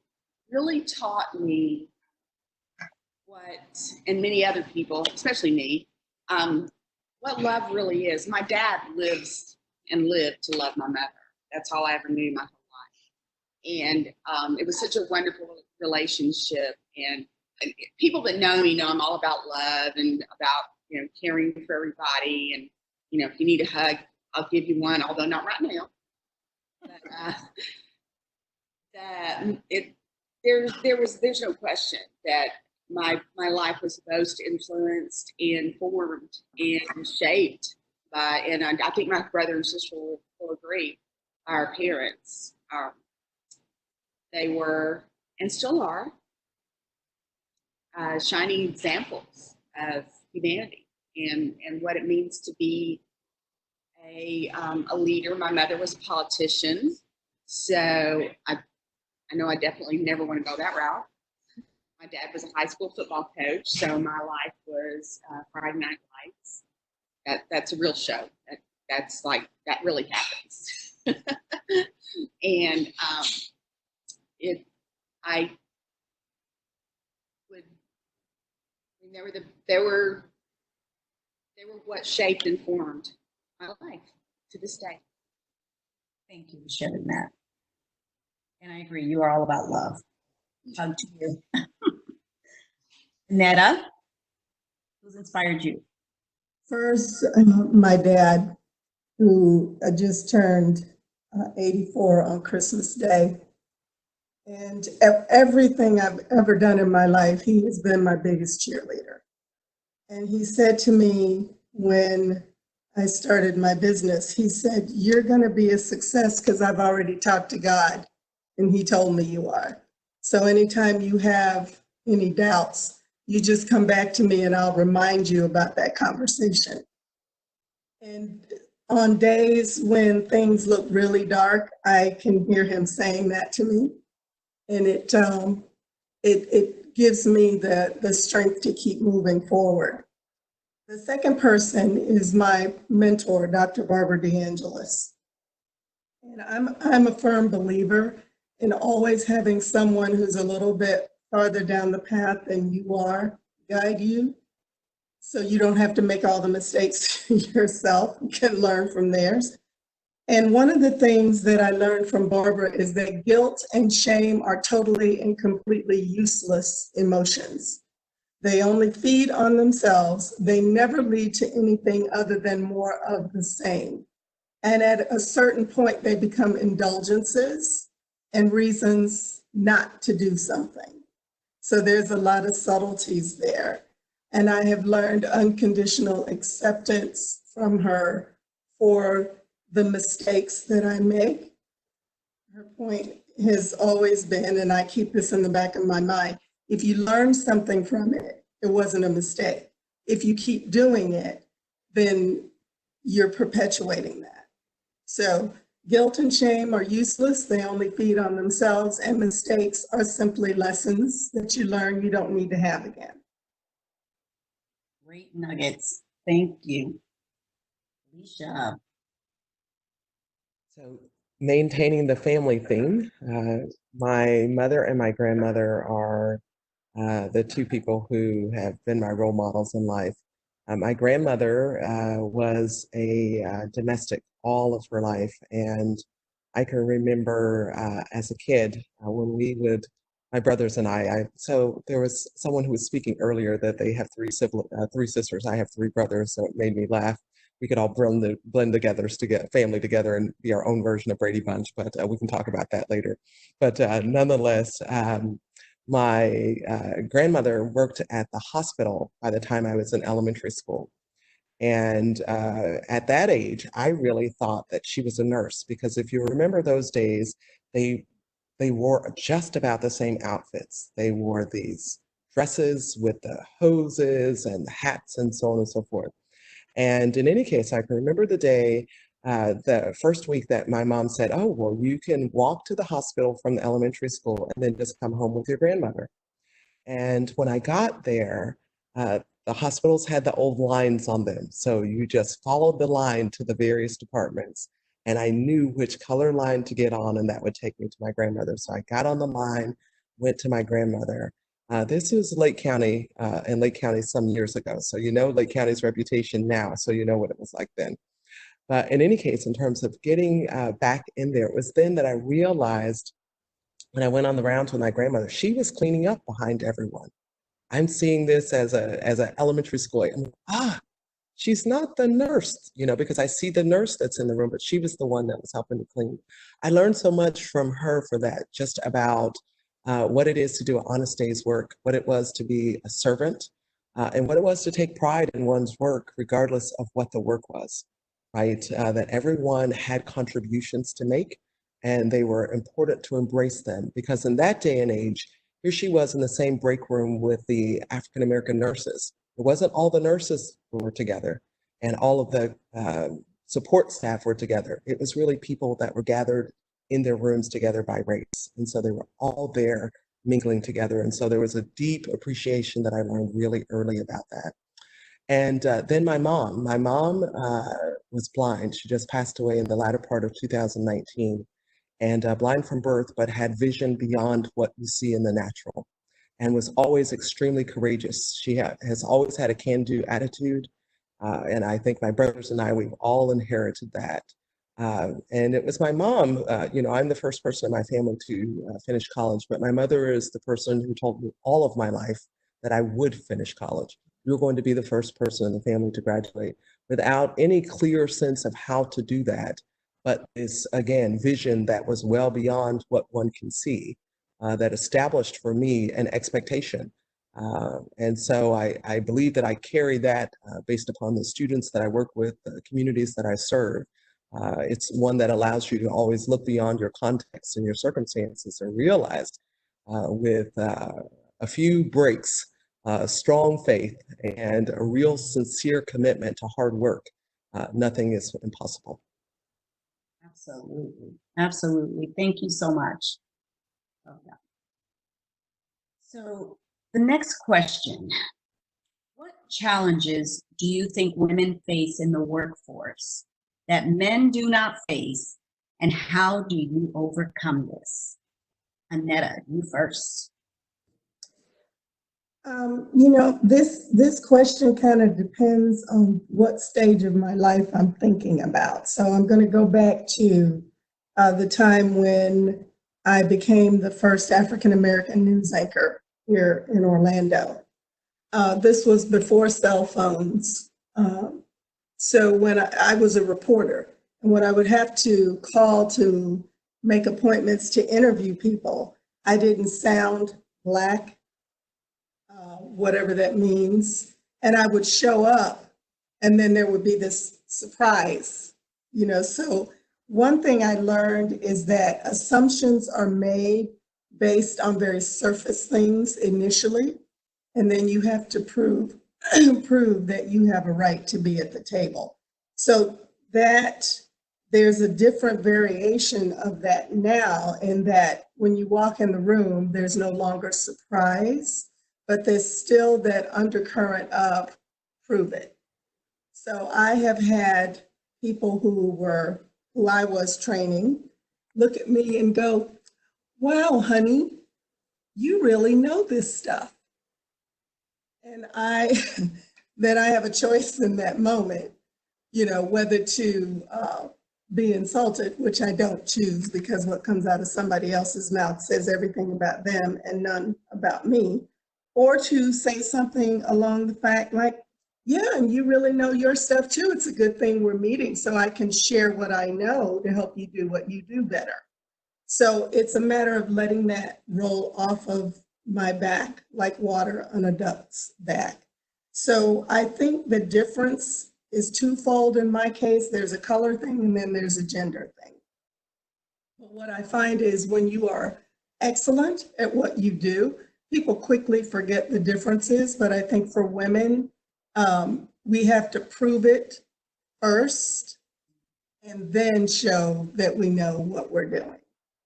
really taught me and many other people, especially me, what love really is. My dad lived to love my mother. That's all I ever knew my whole life. And it was such a wonderful relationship. And people that know me know I'm all about love and about, you know, caring for everybody. And, you know, if you need a hug, I'll give you one, although not right now. But there's no question that my life was most influenced and formed and shaped by, and I think my brother and sister will agree, our parents. They were, and still are, shining examples of humanity and what it means to be a leader. My mother was a politician, so I know I definitely never want to go that route. My dad was a high school football coach, so my life was Friday Night Lights. That's a real show. That's like, that really happens. And they were what shaped and formed my life to this day. Thank you for sharing that. And I agree, you are all about love. Hug to you. Annetta, who's inspired you? First, my dad, who just turned 84 on Christmas Day. And everything I've ever done in my life, he has been my biggest cheerleader. And he said to me when I started my business, he said, "You're going to be a success because I've already talked to God, and he told me you are. So anytime you have any doubts, you just come back to me and I'll remind you about that conversation." And on days when things look really dark, I can hear him saying that to me. And it gives me the strength to keep moving forward. The second person is my mentor, Dr. Barbara Deangelis. And I'm a firm believer in always having someone who's a little bit farther down the path than you are guide you, so you don't have to make all the mistakes yourself. You can learn from theirs. And one of the things that I learned from Barbara is that guilt and shame are totally and completely useless emotions. They only feed on themselves. They never lead to anything other than more of the same. And at a certain point, they become indulgences and reasons not to do something. So there's a lot of subtleties there. And I have learned unconditional acceptance from her for the mistakes that I make. Her point has always been, and I keep this in the back of my mind, if you learn something from it, it wasn't a mistake. If you keep doing it, then you're perpetuating that. So guilt and shame are useless. They only feed on themselves, and mistakes are simply lessons that you learn you don't need to have again. Great nuggets. Thank you. Falecia. So maintaining the family theme, my mother and my grandmother are the two people who have been my role models in life. My grandmother was a domestic all of her life, and I can remember as a kid when we would, my brothers and so there was someone who was speaking earlier that they have three sisters. I have three brothers, so it made me laugh. We could all blend together to get family together and be our own version of Brady Bunch, but we can talk about that later. But nonetheless, my grandmother worked at the hospital by the time I was in elementary school. And at that age, I really thought that she was a nurse, because if you remember those days, they wore just about the same outfits. They wore these dresses with the hoses and the hats and so on and so forth. And in any case, I can remember the day, the first week that my mom said, "Oh, well, you can walk to the hospital from the elementary school and then just come home with your grandmother." And when I got there, the hospitals had the old lines on them. So you just followed the line to the various departments. And I knew which color line to get on, and that would take me to my grandmother. So I got on the line, went to my grandmother. This was Lake County, in Lake County some years ago. So you know Lake County's reputation now, so you know what it was like then. But in any case, in terms of getting back in there, it was then that I realized when I went on the rounds with my grandmother, she was cleaning up behind everyone. I'm seeing this as an elementary school. I'm like, she's not the nurse, because I see the nurse that's in the room, but she was the one that was helping to clean. I learned so much from her for that, just about what it is to do an honest day's work, what it was to be a servant, and what it was to take pride in one's work, regardless of what the work was, right? That everyone had contributions to make, and they were important to embrace them, because in that day and age, here she was in the same break room with the African-American nurses. It wasn't all the nurses who were together, and all of the support staff were together. It was really people that were gathered in their rooms together by race. And so they were all there mingling together. And so there was a deep appreciation that I learned really early about that. And then my mom was blind. She just passed away in the latter part of 2019, and blind from birth, but had vision beyond what you see in the natural, and was always extremely courageous. She has always had a can-do attitude. And I think my brothers and I, we've all inherited that. And it was my mom, I'm the first person in my family to finish college, but my mother is the person who told me all of my life that I would finish college. You're going to be the first person in the family to graduate, without any clear sense of how to do that. But this, again, vision that was well beyond what one can see, that established for me an expectation. And so I believe that I carry that based upon the students that I work with, the communities that I serve. It's one that allows you to always look beyond your context and your circumstances and realize with a few breaks, strong faith, and a real sincere commitment to hard work, nothing is impossible. Absolutely. Absolutely. Thank you so much. Oh, yeah. So the next question, what challenges do you think women face in the workforce that men do not face, and how do you overcome this? Annetta, you first. This question kind of depends on what stage of my life I'm thinking about. So I'm going to go back to the time when I became the first African-American news anchor here in Orlando. This was before cell phones. So when I was a reporter, and when I would have to call to make appointments to interview people, I didn't sound Black, whatever that means. And I would show up, and then there would be this surprise, So one thing I learned is that assumptions are made based on very surface things initially, and then you have to prove that you have a right to be at the table. So that there's a different variation of that now, in that when you walk in the room, there's no longer surprise, but there's still that undercurrent of prove it. So I have had people who I was training look at me and go, wow, honey, you really know this stuff. And then I have a choice in that moment, whether to be insulted, which I don't choose, because what comes out of somebody else's mouth says everything about them and none about me, or to say something along the fact like, yeah, and you really know your stuff too. It's a good thing we're meeting so I can share what I know to help you do what you do better. So it's a matter of letting that roll off of my back like water on a duck's back. So I think the difference is twofold in my case. There's a color thing, and then there's a gender thing. But what I find is when you are excellent at what you do, people quickly forget the differences. But I think for women, we have to prove it first and then show that we know what we're doing.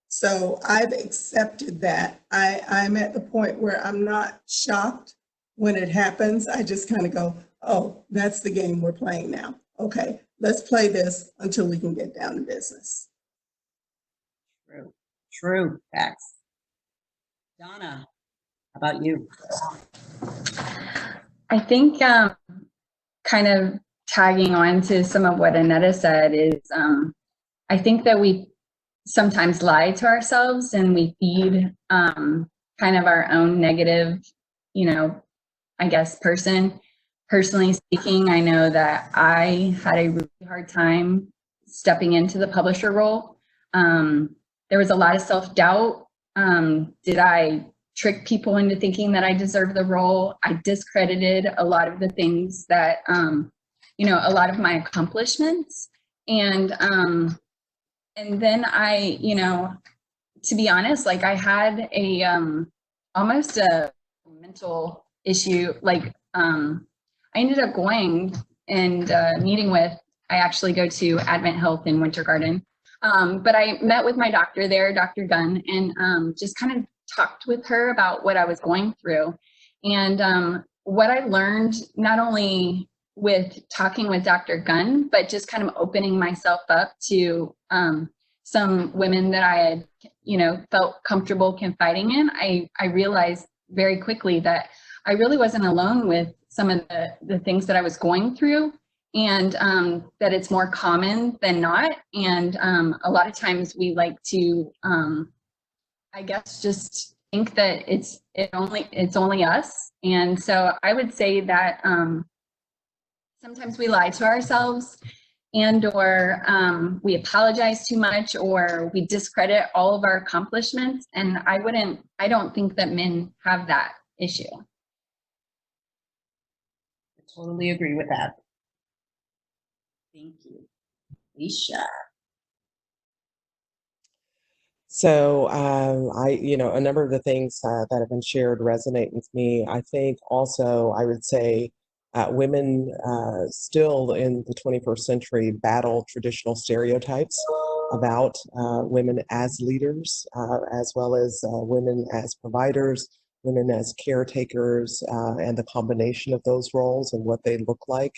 So I've accepted that. I'm at the point where I'm not shocked when it happens. I just kind of go, oh, that's the game we're playing now. Okay, let's play this until we can get down to business. True, facts. Donna, how about you? I think kind of tagging on to some of what Annetta said is I think that we sometimes lie to ourselves and we feed kind of our own negative, I guess, person. Personally speaking, I know that I had a really hard time stepping into the publisher role. There was a lot of self-doubt. Did I trick people into thinking that I deserved the role? I discredited a lot of the things that, a lot of my accomplishments. And then I, to be honest, like I had a, almost a mental issue. Like I ended up going and meeting with I actually go to Advent Health in Winter Garden. But I met with my doctor there, Dr. Gunn, and just kind of talked with her about what I was going through. And what I learned, not only with talking with Dr. Gunn, but just kind of opening myself up to some women that I had, felt comfortable confiding in, I realized very quickly that I really wasn't alone with some of the things that I was going through, and that it's more common than not. And a lot of times we like to, I guess, just think that it's only us. And so I would say that sometimes we lie to ourselves, and or we apologize too much, or we discredit all of our accomplishments. And I don't think that men have that issue. I totally agree with that. Thank you. Falecia. So a number of the things that have been shared resonate with me. I think also I would say women still in the 21st century battle traditional stereotypes about women as leaders, as well as women as providers, women as caretakers, and the combination of those roles and what they look like.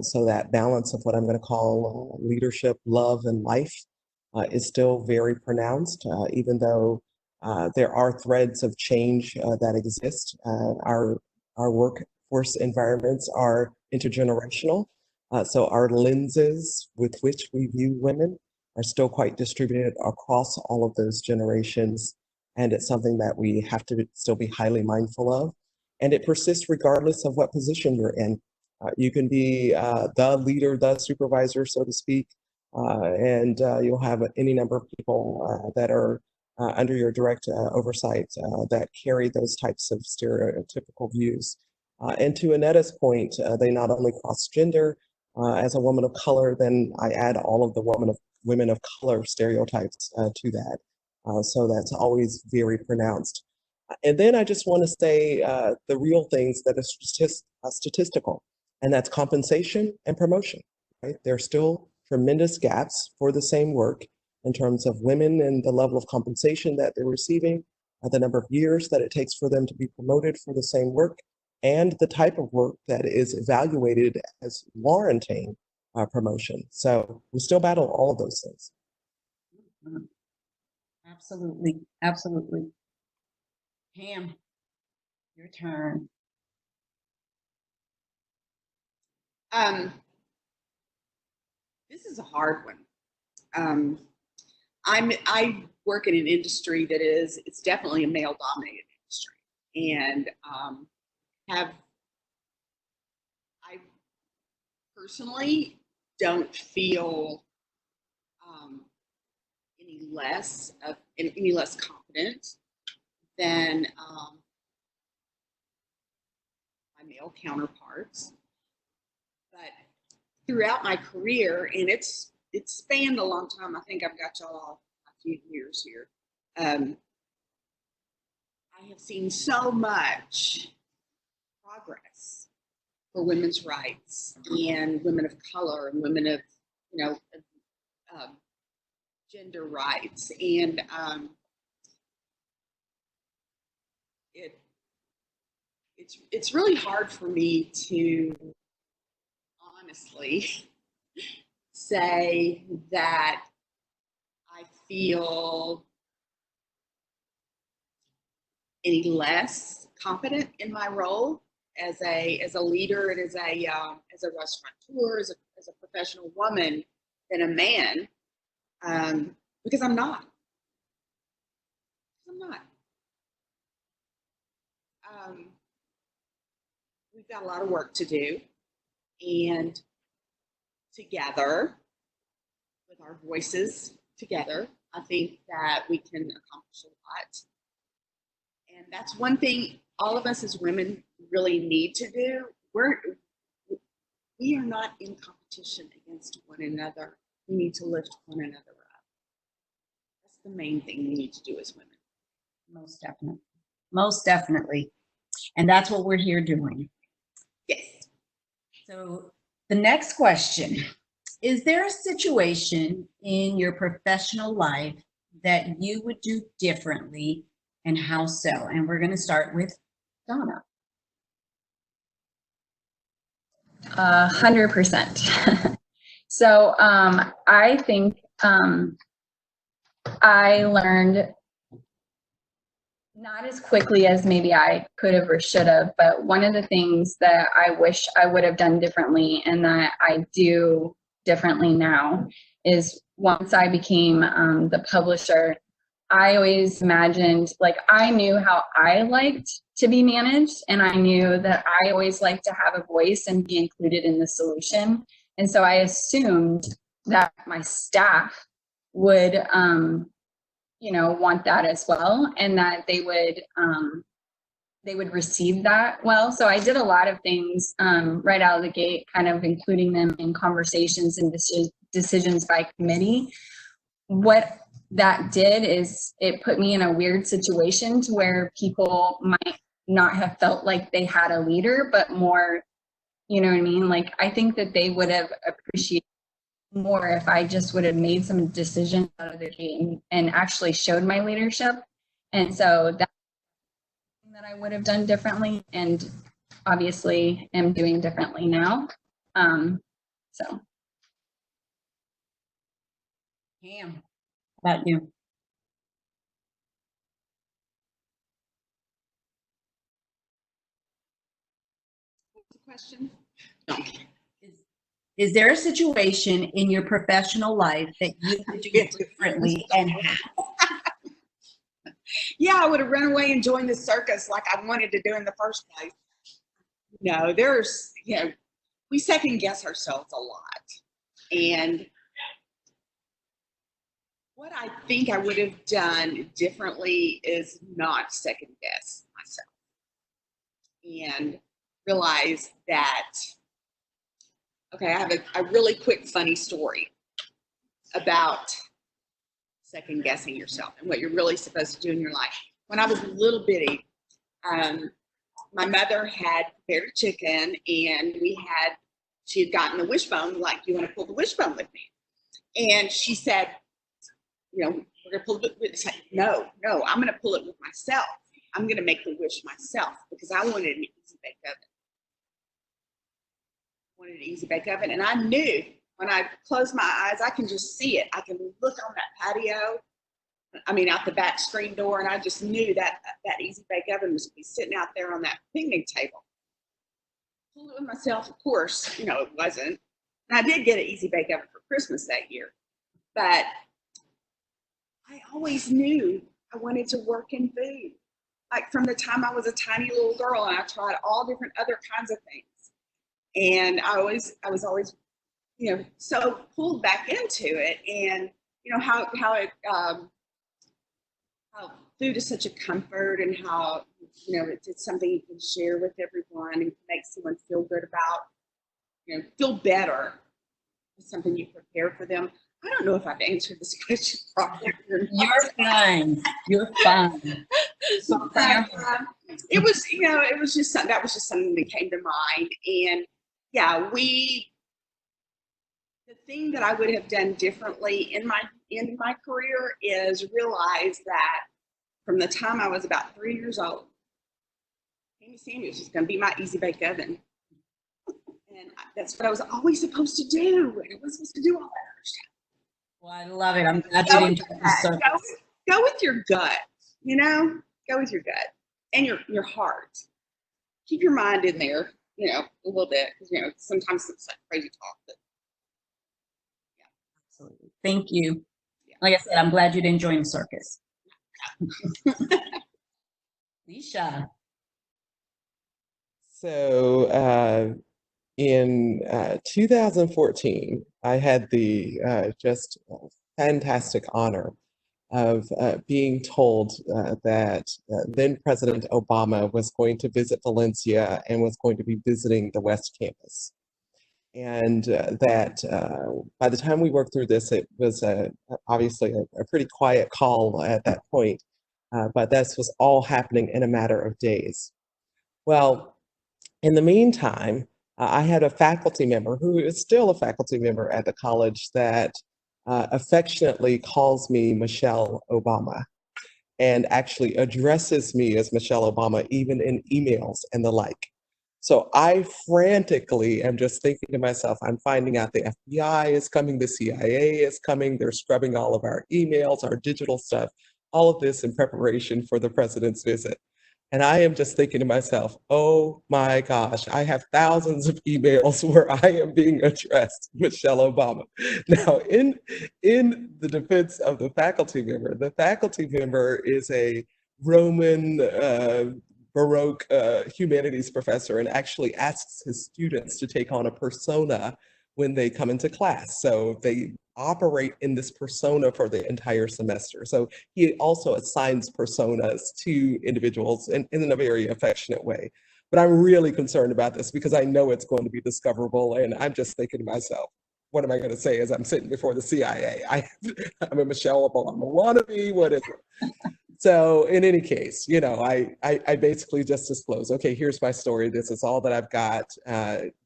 So that balance of what I'm going to call leadership, love, and life is still very pronounced, even though there are threads of change that exist. Our workforce environments are intergenerational, so our lenses with which we view women are still quite distributed across all of those generations, and it's something that we have to still be highly mindful of. And it persists regardless of what position you're in. You can be the leader, the supervisor, so to speak, and you'll have any number of people that are under your direct oversight that carry those types of stereotypical views. And to Annetta's point, they not only cross gender. As a woman of color, then I add all of the women of color stereotypes to that. So that's always very pronounced. And then I just want to say the real things that are statistical, and that's compensation and promotion, right? There's still tremendous gaps for the same work in terms of women and the level of compensation that they're receiving, the number of years that it takes for them to be promoted for the same work, and the type of work that is evaluated as warranting promotion. So we still battle all of those things. Absolutely, absolutely. Pam, your turn. This is a hard one. I work in an industry that it's definitely a male-dominated industry, and I personally don't feel any less confident than my male counterparts. But throughout my career, and it's spanned a long time. I think I've got y'all a few years here. I have seen so much progress for women's rights and women of color and women of, gender rights. And it's really hard for me to honestly say that I feel any less confident in my role as a leader and as a restaurateur, as a professional woman than a man, because I'm not. We've got a lot of work to do, and together, with our voices together, I think that we can accomplish a lot. And that's one thing all of us as women really need to do. We are not in competition against one another. We need to lift one another up. That's the main thing we need to do as women. Most definitely. Most definitely. And that's what we're here doing. Yes. So the next question, Is there a situation in your professional life that you would do differently, and how so? And we're going to start with Donna. 100%. So I think I learned not as quickly as maybe I could have or should have, but one of the things that I wish I would have done differently and that I do differently now is once I became the publisher, I always imagined, like, I knew how I liked to be managed, and I knew that I always liked to have a voice and be included in the solution. And so I assumed that my staff would, you know, want that as well, and that they would receive that well. So I did a lot of things right out of the gate, kind of including them in conversations and decisions by committee. What that did is it put me in a weird situation to where people might not have felt like they had a leader, but more, you know what I mean? Like, I think that they would have appreciated more if I just would have made some decisions out of the gate and actually showed my leadership. And so that's something that I would have done differently, and obviously am doing differently now. So. Pam, how about you? Question? Is there a situation in your professional life that you would do differently, and how? Yeah, I would have run away and joined the circus like I wanted to do in the first place. No, there's, you know, we second guess ourselves a lot. And what I think I would have done differently is not second guess myself and realize that, okay, I have a really quick funny story about second guessing yourself and what you're really supposed to do in your life. When I was a little bitty, my mother had prepared a chicken, and she had gotten the wishbone, like, you want to pull the wishbone with me? And she said, you know, we're going to pull it with, no, I'm going to pull it with myself. I'm going to make the wish myself because I wanted an easy bake oven. And I knew when I closed my eyes, I can just see it. I can look on that patio, out the back screen door, and I just knew that that easy bake oven was going to be sitting out there on that picnic table. Pulled it with myself, of course, you know, it wasn't. And I did get an easy bake oven for Christmas that year, but I always knew I wanted to work in food. Like, from the time I was a tiny little girl, and I tried all different other kinds of things. And I was always, you know, so pulled back into it, and you know how food is such a comfort, and how, you know, it's something you can share with everyone and make someone feel good about, you know, feel better. It's something you prepare for them. I don't know if I've answered this question properly. You're fine. You're fine. So, it was, you know, it was just something that came to mind. And yeah, the thing that I would have done differently in my career is realize that from the time I was about 3 years old, Sammies was going to be my easy bake oven. And that's what I was always supposed to do. And I was supposed to do all that other stuff. Well, I love it. I'm glad you enjoyed the circus. Go with your gut, you know? Go with your gut and your heart. Keep your mind in there, you know, a little bit, because, you know, sometimes it's like crazy talk. But yeah. Absolutely. Thank you. Yeah. Like I said, I'm glad you didn't join the circus. Falecia. So in 2014, I had the just fantastic honor of being told that then President Obama was going to visit Valencia and was going to be visiting the West Campus. And that by the time we worked through this, it was obviously a pretty quiet call at that point, but this was all happening in a matter of days. Well, in the meantime, I had a faculty member who is still a faculty member at the college that affectionately calls me Michelle Obama and actually addresses me as Michelle Obama, even in emails and the like. So I frantically am just thinking to myself, I'm finding out the FBI is coming, the CIA is coming, they're scrubbing all of our emails, our digital stuff, all of this in preparation for the president's visit. And I am just thinking to myself, oh my gosh, I have thousands of emails where I am being addressed Michelle Obama. Now, in the defense of the faculty member is a Roman Baroque humanities professor and actually asks his students to take on a persona when they come into class. So they operate in this persona for the entire semester. So he also assigns personas to individuals in a very affectionate way. But I'm really concerned about this because I know it's going to be discoverable. And I'm just thinking to myself, what am I going to say as I'm sitting before the CIA? I'm a Michelle Obama wannabe, what is it? So in any case, you know, I basically just disclose, okay, here's my story. This is all that I've got.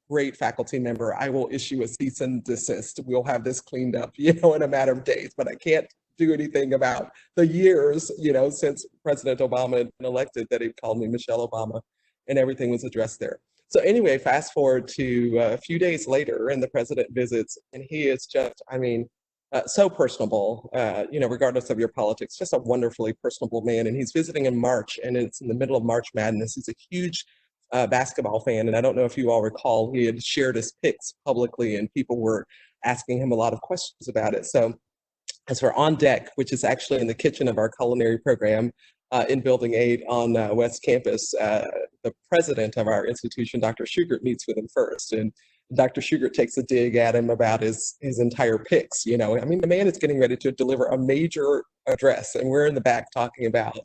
Great faculty member. I will issue a cease and desist. We'll have this cleaned up, you know, in a matter of days, but I can't do anything about the years, you know, since President Obama had been elected that he called me Michelle Obama and everything was addressed there. So anyway, fast forward to a few days later and the president visits and he is just, I mean, so personable, you know, regardless of your politics, just a wonderfully personable man. And he's visiting in March and it's in the middle of March Madness. He's a huge basketball fan. And I don't know if you all recall, he had shared his picks publicly and people were asking him a lot of questions about it. So as we're on deck, which is actually in the kitchen of our culinary program in Building 8 on West Campus, the president of our institution, Dr. Schugert, meets with him first. And Dr. Schugert takes a dig at him about his entire picks. You know, I mean, the man is getting ready to deliver a major address and we're in the back talking about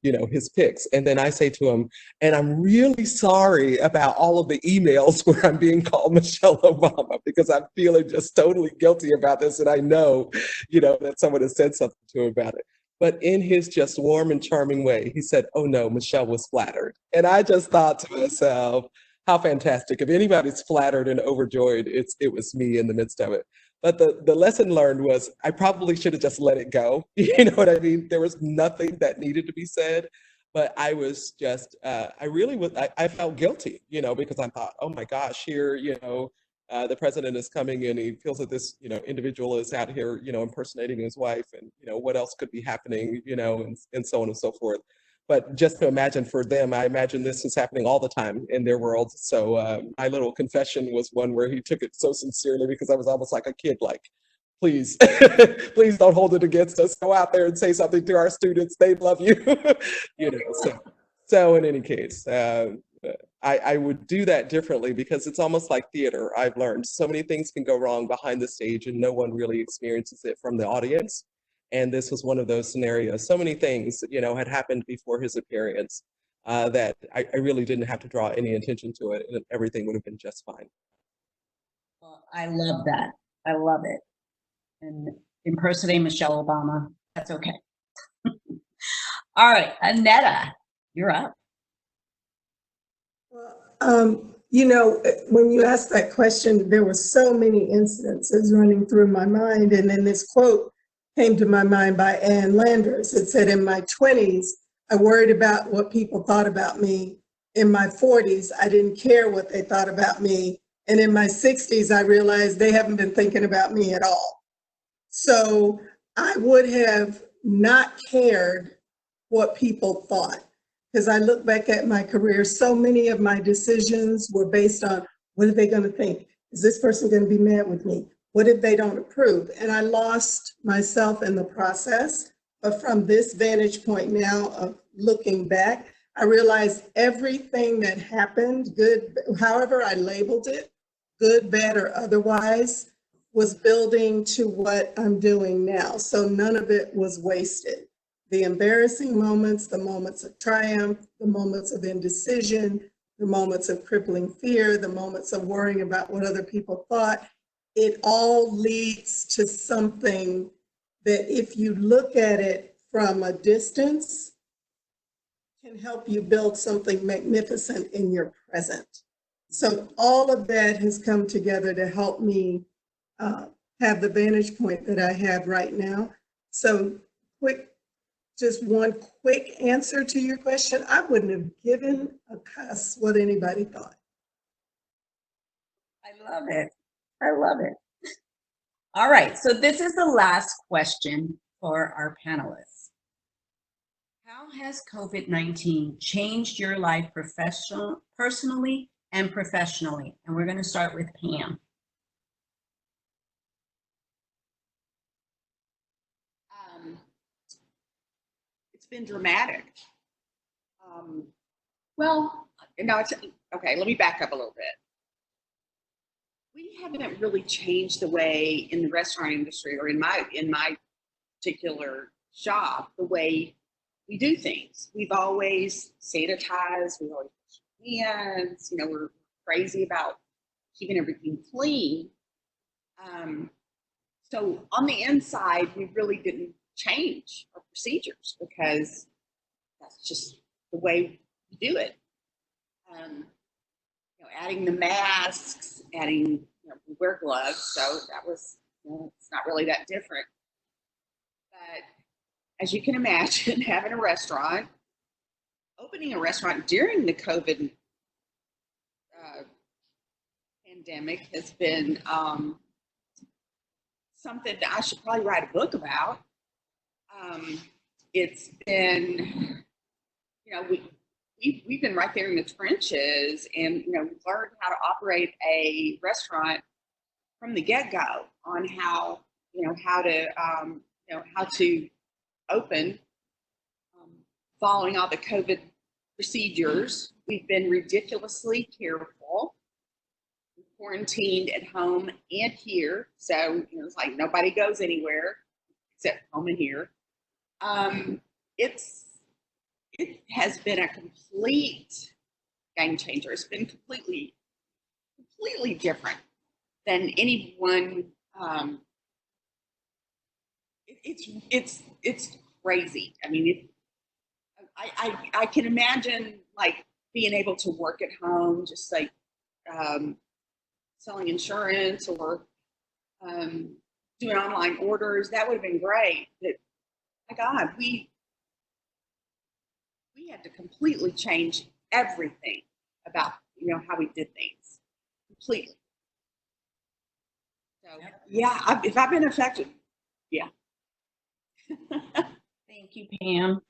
you know, his picks. And then I say to him, and I'm really sorry about all of the emails where I'm being called Michelle Obama because I'm feeling just totally guilty about this. And I know, you know, that someone has said something to him about it. But in his just warm and charming way, he said, oh no, Michelle was flattered. And I just thought to myself, how fantastic. If anybody's flattered and overjoyed, it was me in the midst of it. But the lesson learned was I probably should have just let it go. You know what I mean? There was nothing that needed to be said, but I was just, I felt guilty, you know, because I thought, oh my gosh, here, you know, the president is coming and he feels that this, you know, individual is out here, you know, impersonating his wife and, you know, what else could be happening, you know, and so on and so forth. But just to imagine for them, I imagine this is happening all the time in their world. So my little confession was one where he took it so sincerely because I was almost like a kid, like, please, please don't hold it against us. Go out there and say something to our students. They love you. You know, so in any case, I would do that differently because it's almost like theater. I've learned so many things can go wrong behind the stage and no one really experiences it from the audience. And this was one of those scenarios. So many things, you know, had happened before his appearance that I really didn't have to draw any attention to it and everything would have been just fine. Well, I love that. I love it. And impersonating Michelle Obama, that's okay. All right, Annetta, you're up. You know, when you asked that question, there were so many incidences running through my mind. And then this quote came to my mind by Ann Landers. It said, in my 20s, I worried about what people thought about me. In my 40s, I didn't care what they thought about me. And in my 60s, I realized they haven't been thinking about me at all. So I would have not cared what people thought. Because I look back at my career, so many of my decisions were based on what are they going to think? Is this person going to be mad with me? What if they don't approve? And I lost myself in the process. But from this vantage point now of looking back, I realized everything that happened, good, however I labeled it, good, bad, or otherwise, was building to what I'm doing now. So none of it was wasted. The embarrassing moments, the moments of triumph, the moments of indecision, the moments of crippling fear, the moments of worrying about what other people thought, it all leads to something that if you look at it from a distance, can help you build something magnificent in your present. So all of that has come together to help me have the vantage point that I have right now. So just one quick answer to your question. I wouldn't have given a cuss what anybody thought. I love it. I love it. All right, so this is the last question for our panelists. How has COVID-19 changed your life personally and professionally? And we're going to start with Pam. It's been dramatic. Well, no, it's okay. Let me back up a little bit. We haven't really changed the way in the restaurant industry or in my particular shop, the way we do things. We've always sanitized, we've always washed hands, you know, we're crazy about keeping everything clean. So on the inside, we really didn't change our procedures because that's just the way we do it. You know, adding the masks, adding, you know, we wear gloves, so that was, you know, it's not really that different. But as you can imagine, having a restaurant, opening a restaurant during the COVID pandemic has been something that I should probably write a book about. It's been, you know, we've been right there in the trenches, and, you know, we've learned how to operate a restaurant from the get-go on how, you know, how to open, following all the COVID procedures. We've been ridiculously careful. We quarantined at home and here, so, you know, it's like nobody goes anywhere except home and here. It has been a complete game changer. It's been completely different than anyone. It's crazy. I mean, I can imagine like being able to work at home, just like selling insurance or doing online orders. That would have been great. But my God, we had to completely change everything about, you know, how we did things completely. So yeah, if I've been affected, yeah. Thank you, Pam.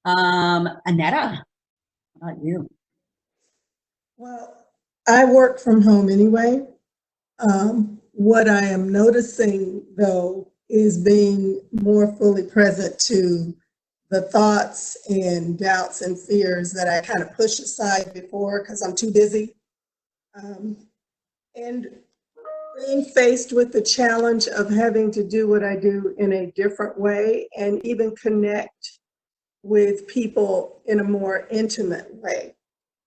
Annetta, how about you? Well, I work from home anyway. What I am noticing, though, is being more fully present to the thoughts and doubts and fears that I kind of pushed aside before because I'm too busy. And being faced with the challenge of having to do what I do in a different way and even connect with people in a more intimate way.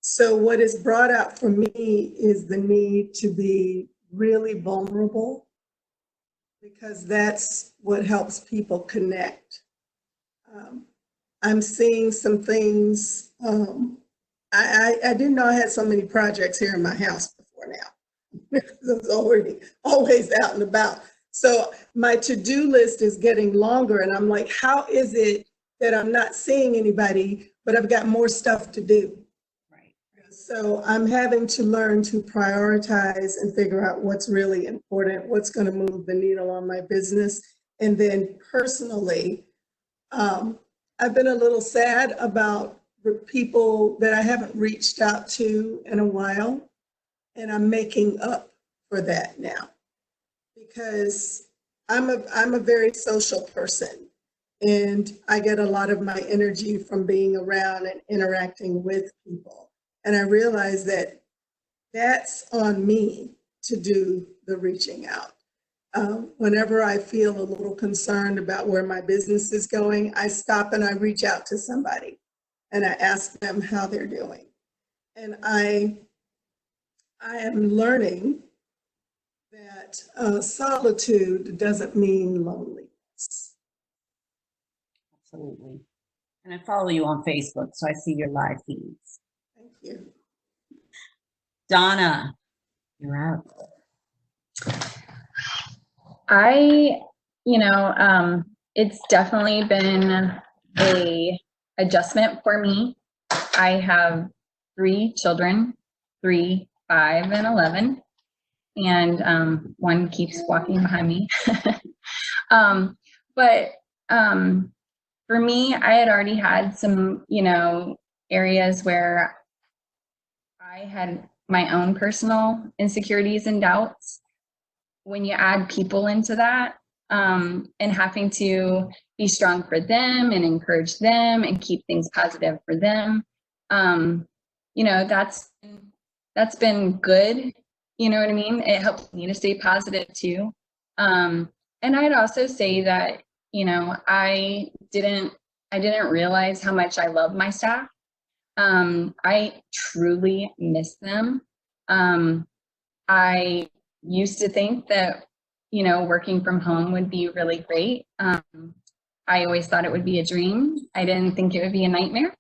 So what is brought out for me is the need to be really vulnerable, because that's what helps people connect. I'm seeing some things. I didn't know I had so many projects here in my house before now. I was always out and about. So my to-do list is getting longer, and I'm like, how is it that I'm not seeing anybody, but I've got more stuff to do? Right. So I'm having to learn to prioritize and figure out what's really important, what's going to move the needle on my business. And then personally, I've been a little sad about people that I haven't reached out to in a while, and I'm making up for that now because I'm a very social person, and I get a lot of my energy from being around and interacting with people. And I realize that that's on me to do the reaching out. Whenever I feel a little concerned about where my business is going, I stop and I reach out to somebody and I ask them how they're doing. And I am learning that solitude doesn't mean loneliness. Absolutely. And I follow you on Facebook, so I see your live feeds. Thank you. Donna, you're up. It's definitely been a adjustment for me. I have 3 children, 3, 5, and 11, and one keeps walking behind me. For me, I had already had some, areas where I had my own personal insecurities and doubts. When you add people into that, and having to be strong for them and encourage them and keep things positive for them, that's been good. You know what I mean? It helps me to stay positive too. And I'd also say that, I didn't realize how much I love my staff. I truly miss them. I used to think that, working from home would be really great. I always thought it would be a dream. I didn't think it would be a nightmare.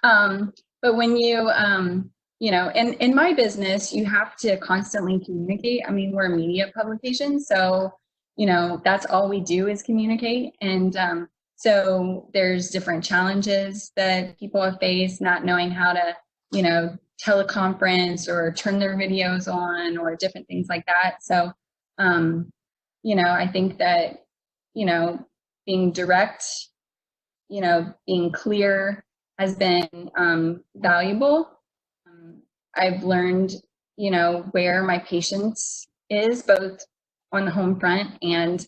But when you, in my business, you have to constantly communicate. I mean, we're a media publication, so, that's all we do is communicate. And so there's different challenges that people have faced, not knowing how to, teleconference or turn their videos on or different things like that. So, I think that, being direct, being clear has been valuable. I've learned, where my patience is, both on the home front and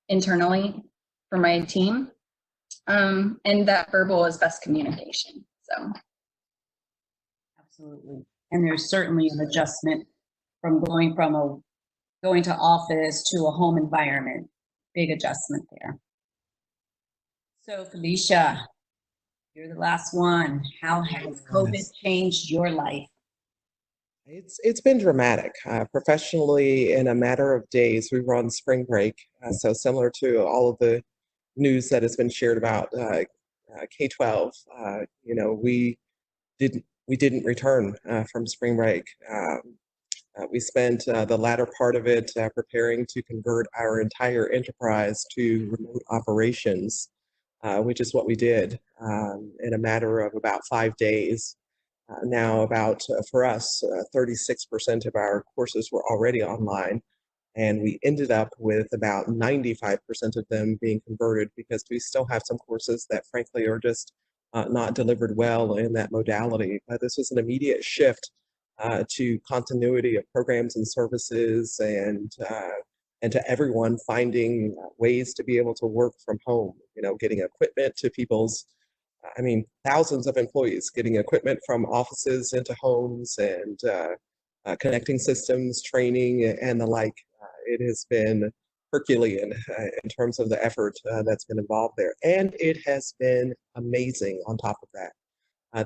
internally for my team. And that verbal is best communication. So. Absolutely. And there's certainly an adjustment from going to office to a home environment. Big adjustment there. So Falecia, you're the last one. How has COVID changed your life? It's been dramatic. Professionally, in a matter of days, we were on spring break. So similar to all of the news that has been shared about K-12, we didn't return from spring break. We spent the latter part of it preparing to convert our entire enterprise to remote operations, which is what we did in a matter of about 5 days. Now for us, 36% of our courses were already online, and we ended up with about 95% of them being converted because we still have some courses that frankly are just not delivered well in that modality. This was an immediate shift to continuity of programs and services, and to everyone finding ways to be able to work from home, getting equipment to people's, thousands of employees getting equipment from offices into homes, and connecting systems, training, and the like. It has been Herculean in terms of the effort that's been involved there. And it has been amazing on top of that.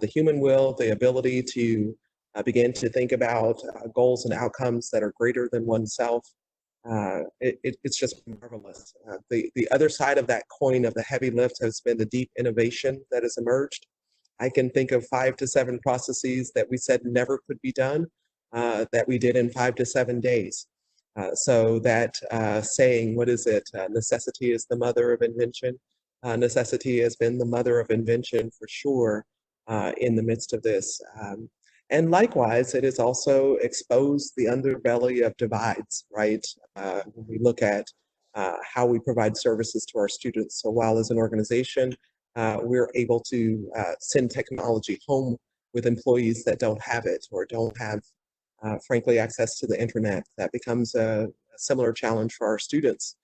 The human will, the ability to begin to think about goals and outcomes that are greater than oneself. It's just marvelous. The other side of that coin of the heavy lift has been the deep innovation that has emerged. I can think of 5 to 7 processes that we said never could be done that we did in 5 to 7 days. So that saying, what is it? Necessity is the mother of invention. Necessity has been the mother of invention for sure in the midst of this. And likewise, it has also exposed the underbelly of divides, right? When we look at how we provide services to our students. So while as an organization, we're able to send technology home with employees that don't have it or don't have frankly, access to the internet, that becomes a similar challenge for our students,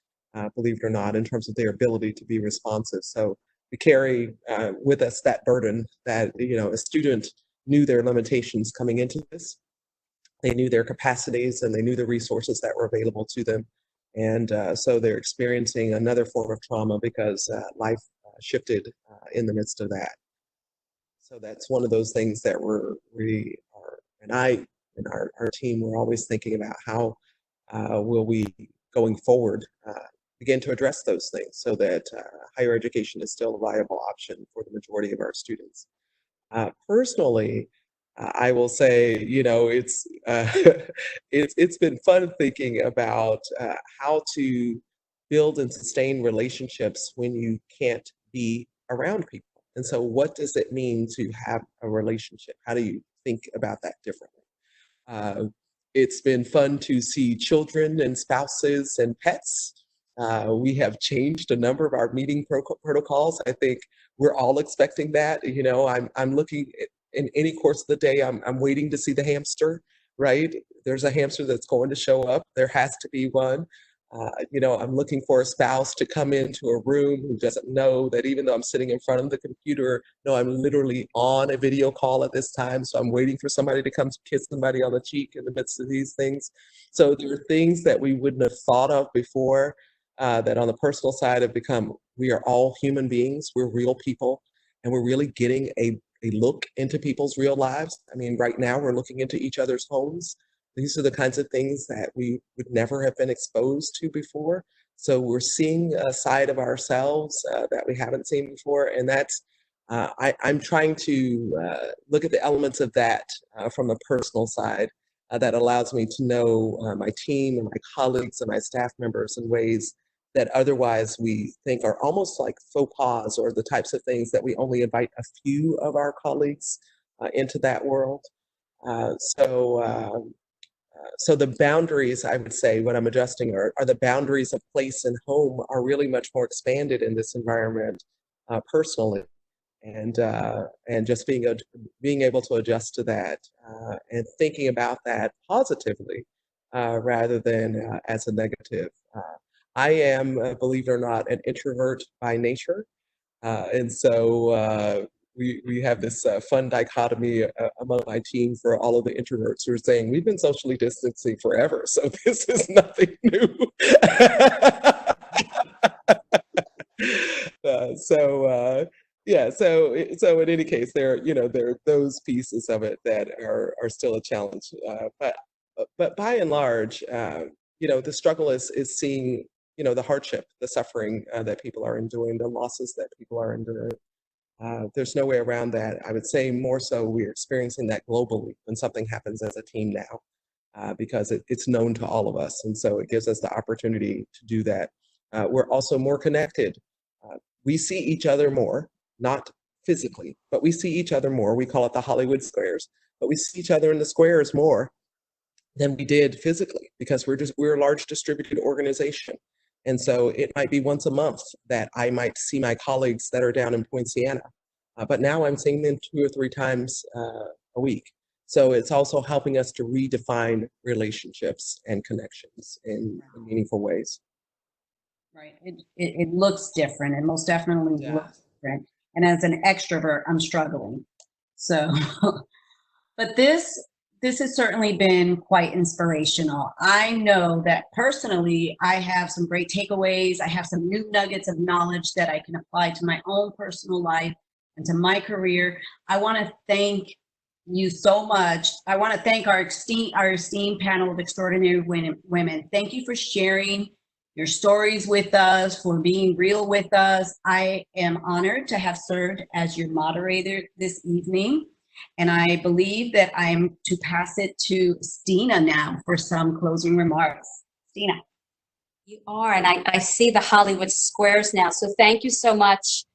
believe it or not, in terms of their ability to be responsive. So we carry with us that burden that, a student knew their limitations coming into this. They knew their capacities and they knew the resources that were available to them. And so they're experiencing another form of trauma because life shifted in the midst of that. So that's one of those things that we are, and I, and our team, we're always thinking about how will we, going forward, begin to address those things so that higher education is still a viable option for the majority of our students. Personally, I will say, it's been fun thinking about how to build and sustain relationships when you can't be around people. And so what does it mean to have a relationship? How do you think about that differently? It's been fun to see children and spouses and pets. We have changed a number of our meeting protocols. I think we're all expecting that. I'm looking in any course of the day, I'm waiting to see the hamster, right? There's a hamster that's going to show up. There has to be one. I'm looking for a spouse to come into a room who doesn't know that even though I'm sitting in front of the computer, no, I'm literally on a video call at this time. So I'm waiting for somebody to come kiss somebody on the cheek in the midst of these things. So there are things that we wouldn't have thought of before that on the personal side have become, we are all human beings, we're real people, and we're really getting a look into people's real lives. I mean, right now we're looking into each other's homes. These are the kinds of things that we would never have been exposed to before. So we're seeing a side of ourselves that we haven't seen before. And that's, I'm trying to look at the elements of that from the personal side that allows me to know my team and my colleagues and my staff members in ways that otherwise we think are almost like faux pas, or the types of things that we only invite a few of our colleagues into that world. So the boundaries, I would say, what I'm adjusting are the boundaries of place and home are really much more expanded in this environment personally, and just being able to adjust to that and thinking about that positively rather than as a negative. I am, believe it or not, an introvert by nature, and so we have this fun dichotomy among my team for all of the introverts who are saying, we've been socially distancing forever, so this is nothing new. So in any case, there are those pieces of it that are still a challenge. But by and large, the struggle is seeing, the hardship, the suffering that people are enduring, the losses that people are enduring. There's no way around that. I would say more so we're experiencing that globally when something happens as a team now, because it's known to all of us. And so it gives us the opportunity to do that. We're also more connected. We see each other more, not physically, but we see each other more. We call it the Hollywood squares, but we see each other in the squares more than we did physically, because we're a large distributed organization. And so it might be once a month that I might see my colleagues that are down in Poinciana, but now I'm seeing them 2 or 3 times a week. So it's also helping us to redefine relationships and connections in meaningful ways. Right. It looks different. It most definitely looks different. And as an extrovert, I'm struggling. So, but this has certainly been quite inspirational. I know that personally, I have some great takeaways. I have some new nuggets of knowledge that I can apply to my own personal life and to my career. I want to thank you so much. I want to thank our esteemed panel of extraordinary women. Thank you for sharing your stories with us, for being real with us. I am honored to have served as your moderator this evening. And I believe that I'm to pass it to Stina now for some closing remarks. Stina. You are, and I see the Hollywood squares now. So thank you so much,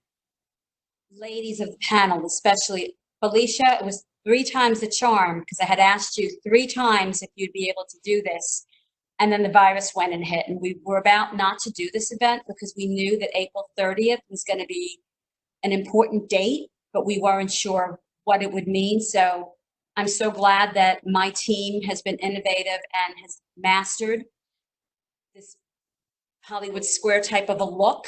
ladies of the panel, especially Falecia. It was 3 times the charm, because I had asked you 3 times if you'd be able to do this. And then the virus went and hit, and we were about not to do this event because we knew that April 30th was going to be an important date, but we weren't sure what it would mean. So I'm so glad that my team has been innovative and has mastered this Hollywood square type of a look.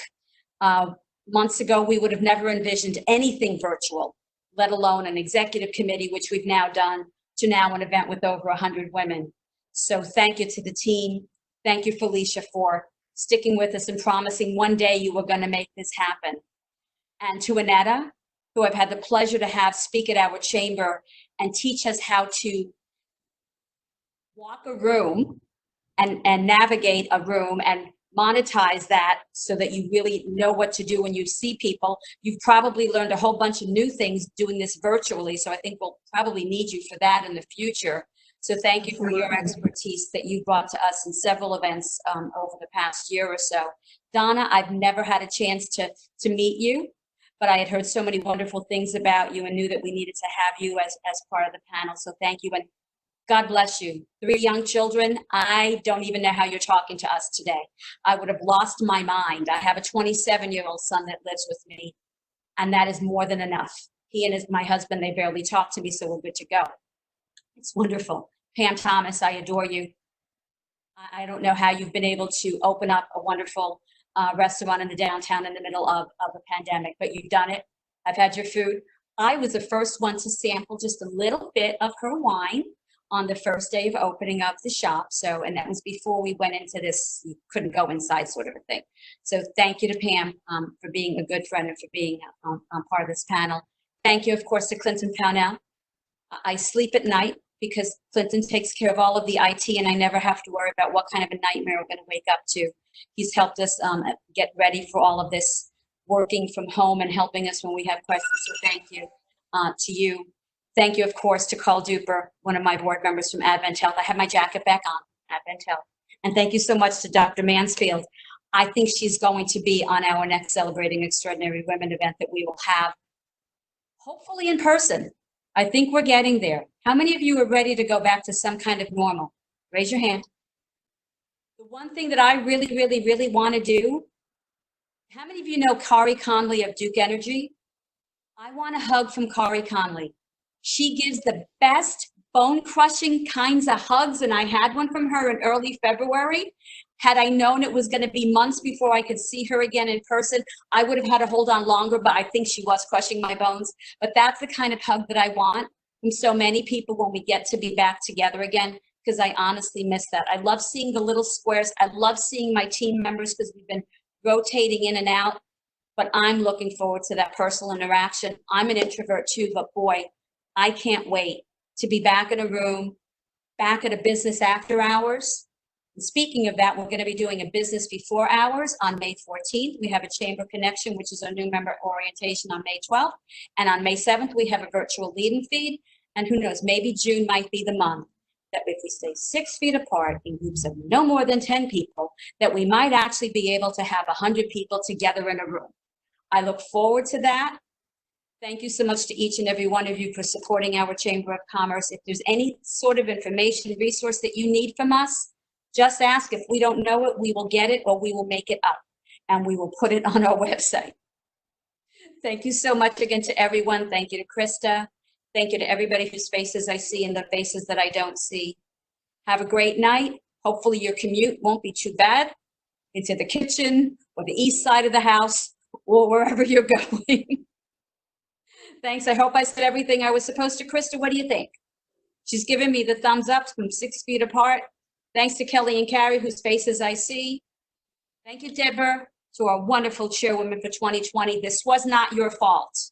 Months ago, we would have never envisioned anything virtual, let alone an executive committee, which we've now done, to now an event with over 100 women. So thank you to the team. Thank you, Falecia, for sticking with us and promising one day you were going to make this happen. And to Annetta, who I've had the pleasure to have speak at our chamber and teach us how to walk a room and navigate a room and monetize that so that you really know what to do when you see people. You've probably learned a whole bunch of new things doing this virtually, so I think we'll probably need you for that in the future. So thank you for your expertise that you brought to us in several events over the past year or so. Donna, I've never had a chance to meet you, but I had heard so many wonderful things about you and knew that we needed to have you as part of the panel. So thank you, and God bless you. 3 young children. I don't even know how you're talking to us today. I would have lost my mind. I have a 27-year-old son that lives with me, and that is more than enough. He and my husband, they barely talk to me, so we're good to go. It's wonderful. Pam Thomas, I adore you. I don't know how you've been able to open up a wonderful restaurant in the downtown in the middle of a pandemic, but you've done it. I've had your food. I was the first one to sample just a little bit of her wine on the first day of opening up the shop. So, and that was before we went into this, you couldn't go inside sort of a thing. So thank you to Pam for being a good friend and for being part of this panel. Thank you, of course, to Clinton Pownell. I sleep at night because Clinton takes care of all of the IT, and I never have to worry about what kind of a nightmare we're going to wake up to. He's helped us get ready for all of this, working from home and helping us when we have questions. So thank you to you. Thank you, of course, to Carl Duper, one of my board members from Advent Health. I have my jacket back on, Advent Health. And thank you so much to Dr. Mansfield. I think she's going to be on our next Celebrating Extraordinary Women event that we will have, hopefully in person. I think we're getting there. How many of you are ready to go back to some kind of normal? Raise your hand. The one thing that I really, really, really want to do, how many of you know Carrie Conley of Duke Energy? I want a hug from Carrie Conley. She gives the best bone-crushing kinds of hugs, and I had one from her in early February. Had I known it was going to be months before I could see her again in person, I would have had to hold on longer, but I think she was crushing my bones. But that's the kind of hug that I want from so many people when we get to be back together again, because I honestly miss that. I love seeing the little squares. I love seeing my team members because we've been rotating in and out, but I'm looking forward to that personal interaction. I'm an introvert too, but boy, I can't wait to be back in a room, back at a business after hours. And speaking of that, we're going to be doing a business before hours on May 14th. We have a Chamber Connection, which is our new member orientation on May 12th. And on May 7th, we have a virtual lead and feed. And who knows, maybe June might be the month that if we stay 6 feet apart in groups of no more than 10 people, that we might actually be able to have 100 people together in a room. I look forward to that. Thank you so much to each and every one of you for supporting our Chamber of Commerce. If there's any sort of information, resource that you need from us, just ask. If we don't know it, we will get it, or we will make it up and we will put it on our website. Thank you so much again to everyone. Thank you to Krista. Thank you to everybody whose faces I see and the faces that I don't see. Have a great night. Hopefully your commute won't be too bad into the kitchen or the east side of the house or wherever you're going. Thanks. I hope I said everything I was supposed to. Krista, what do you think? She's giving me the thumbs up from 6 feet apart. Thanks to Kelly and Carrie, whose faces I see. Thank you, Deborah, to our wonderful chairwoman for 2020. This was not your fault.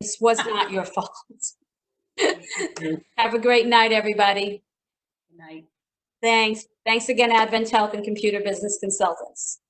This was not your fault. Have a great night, everybody. Good night. Thanks. Thanks again, Advent Health and Computer Business Consultants.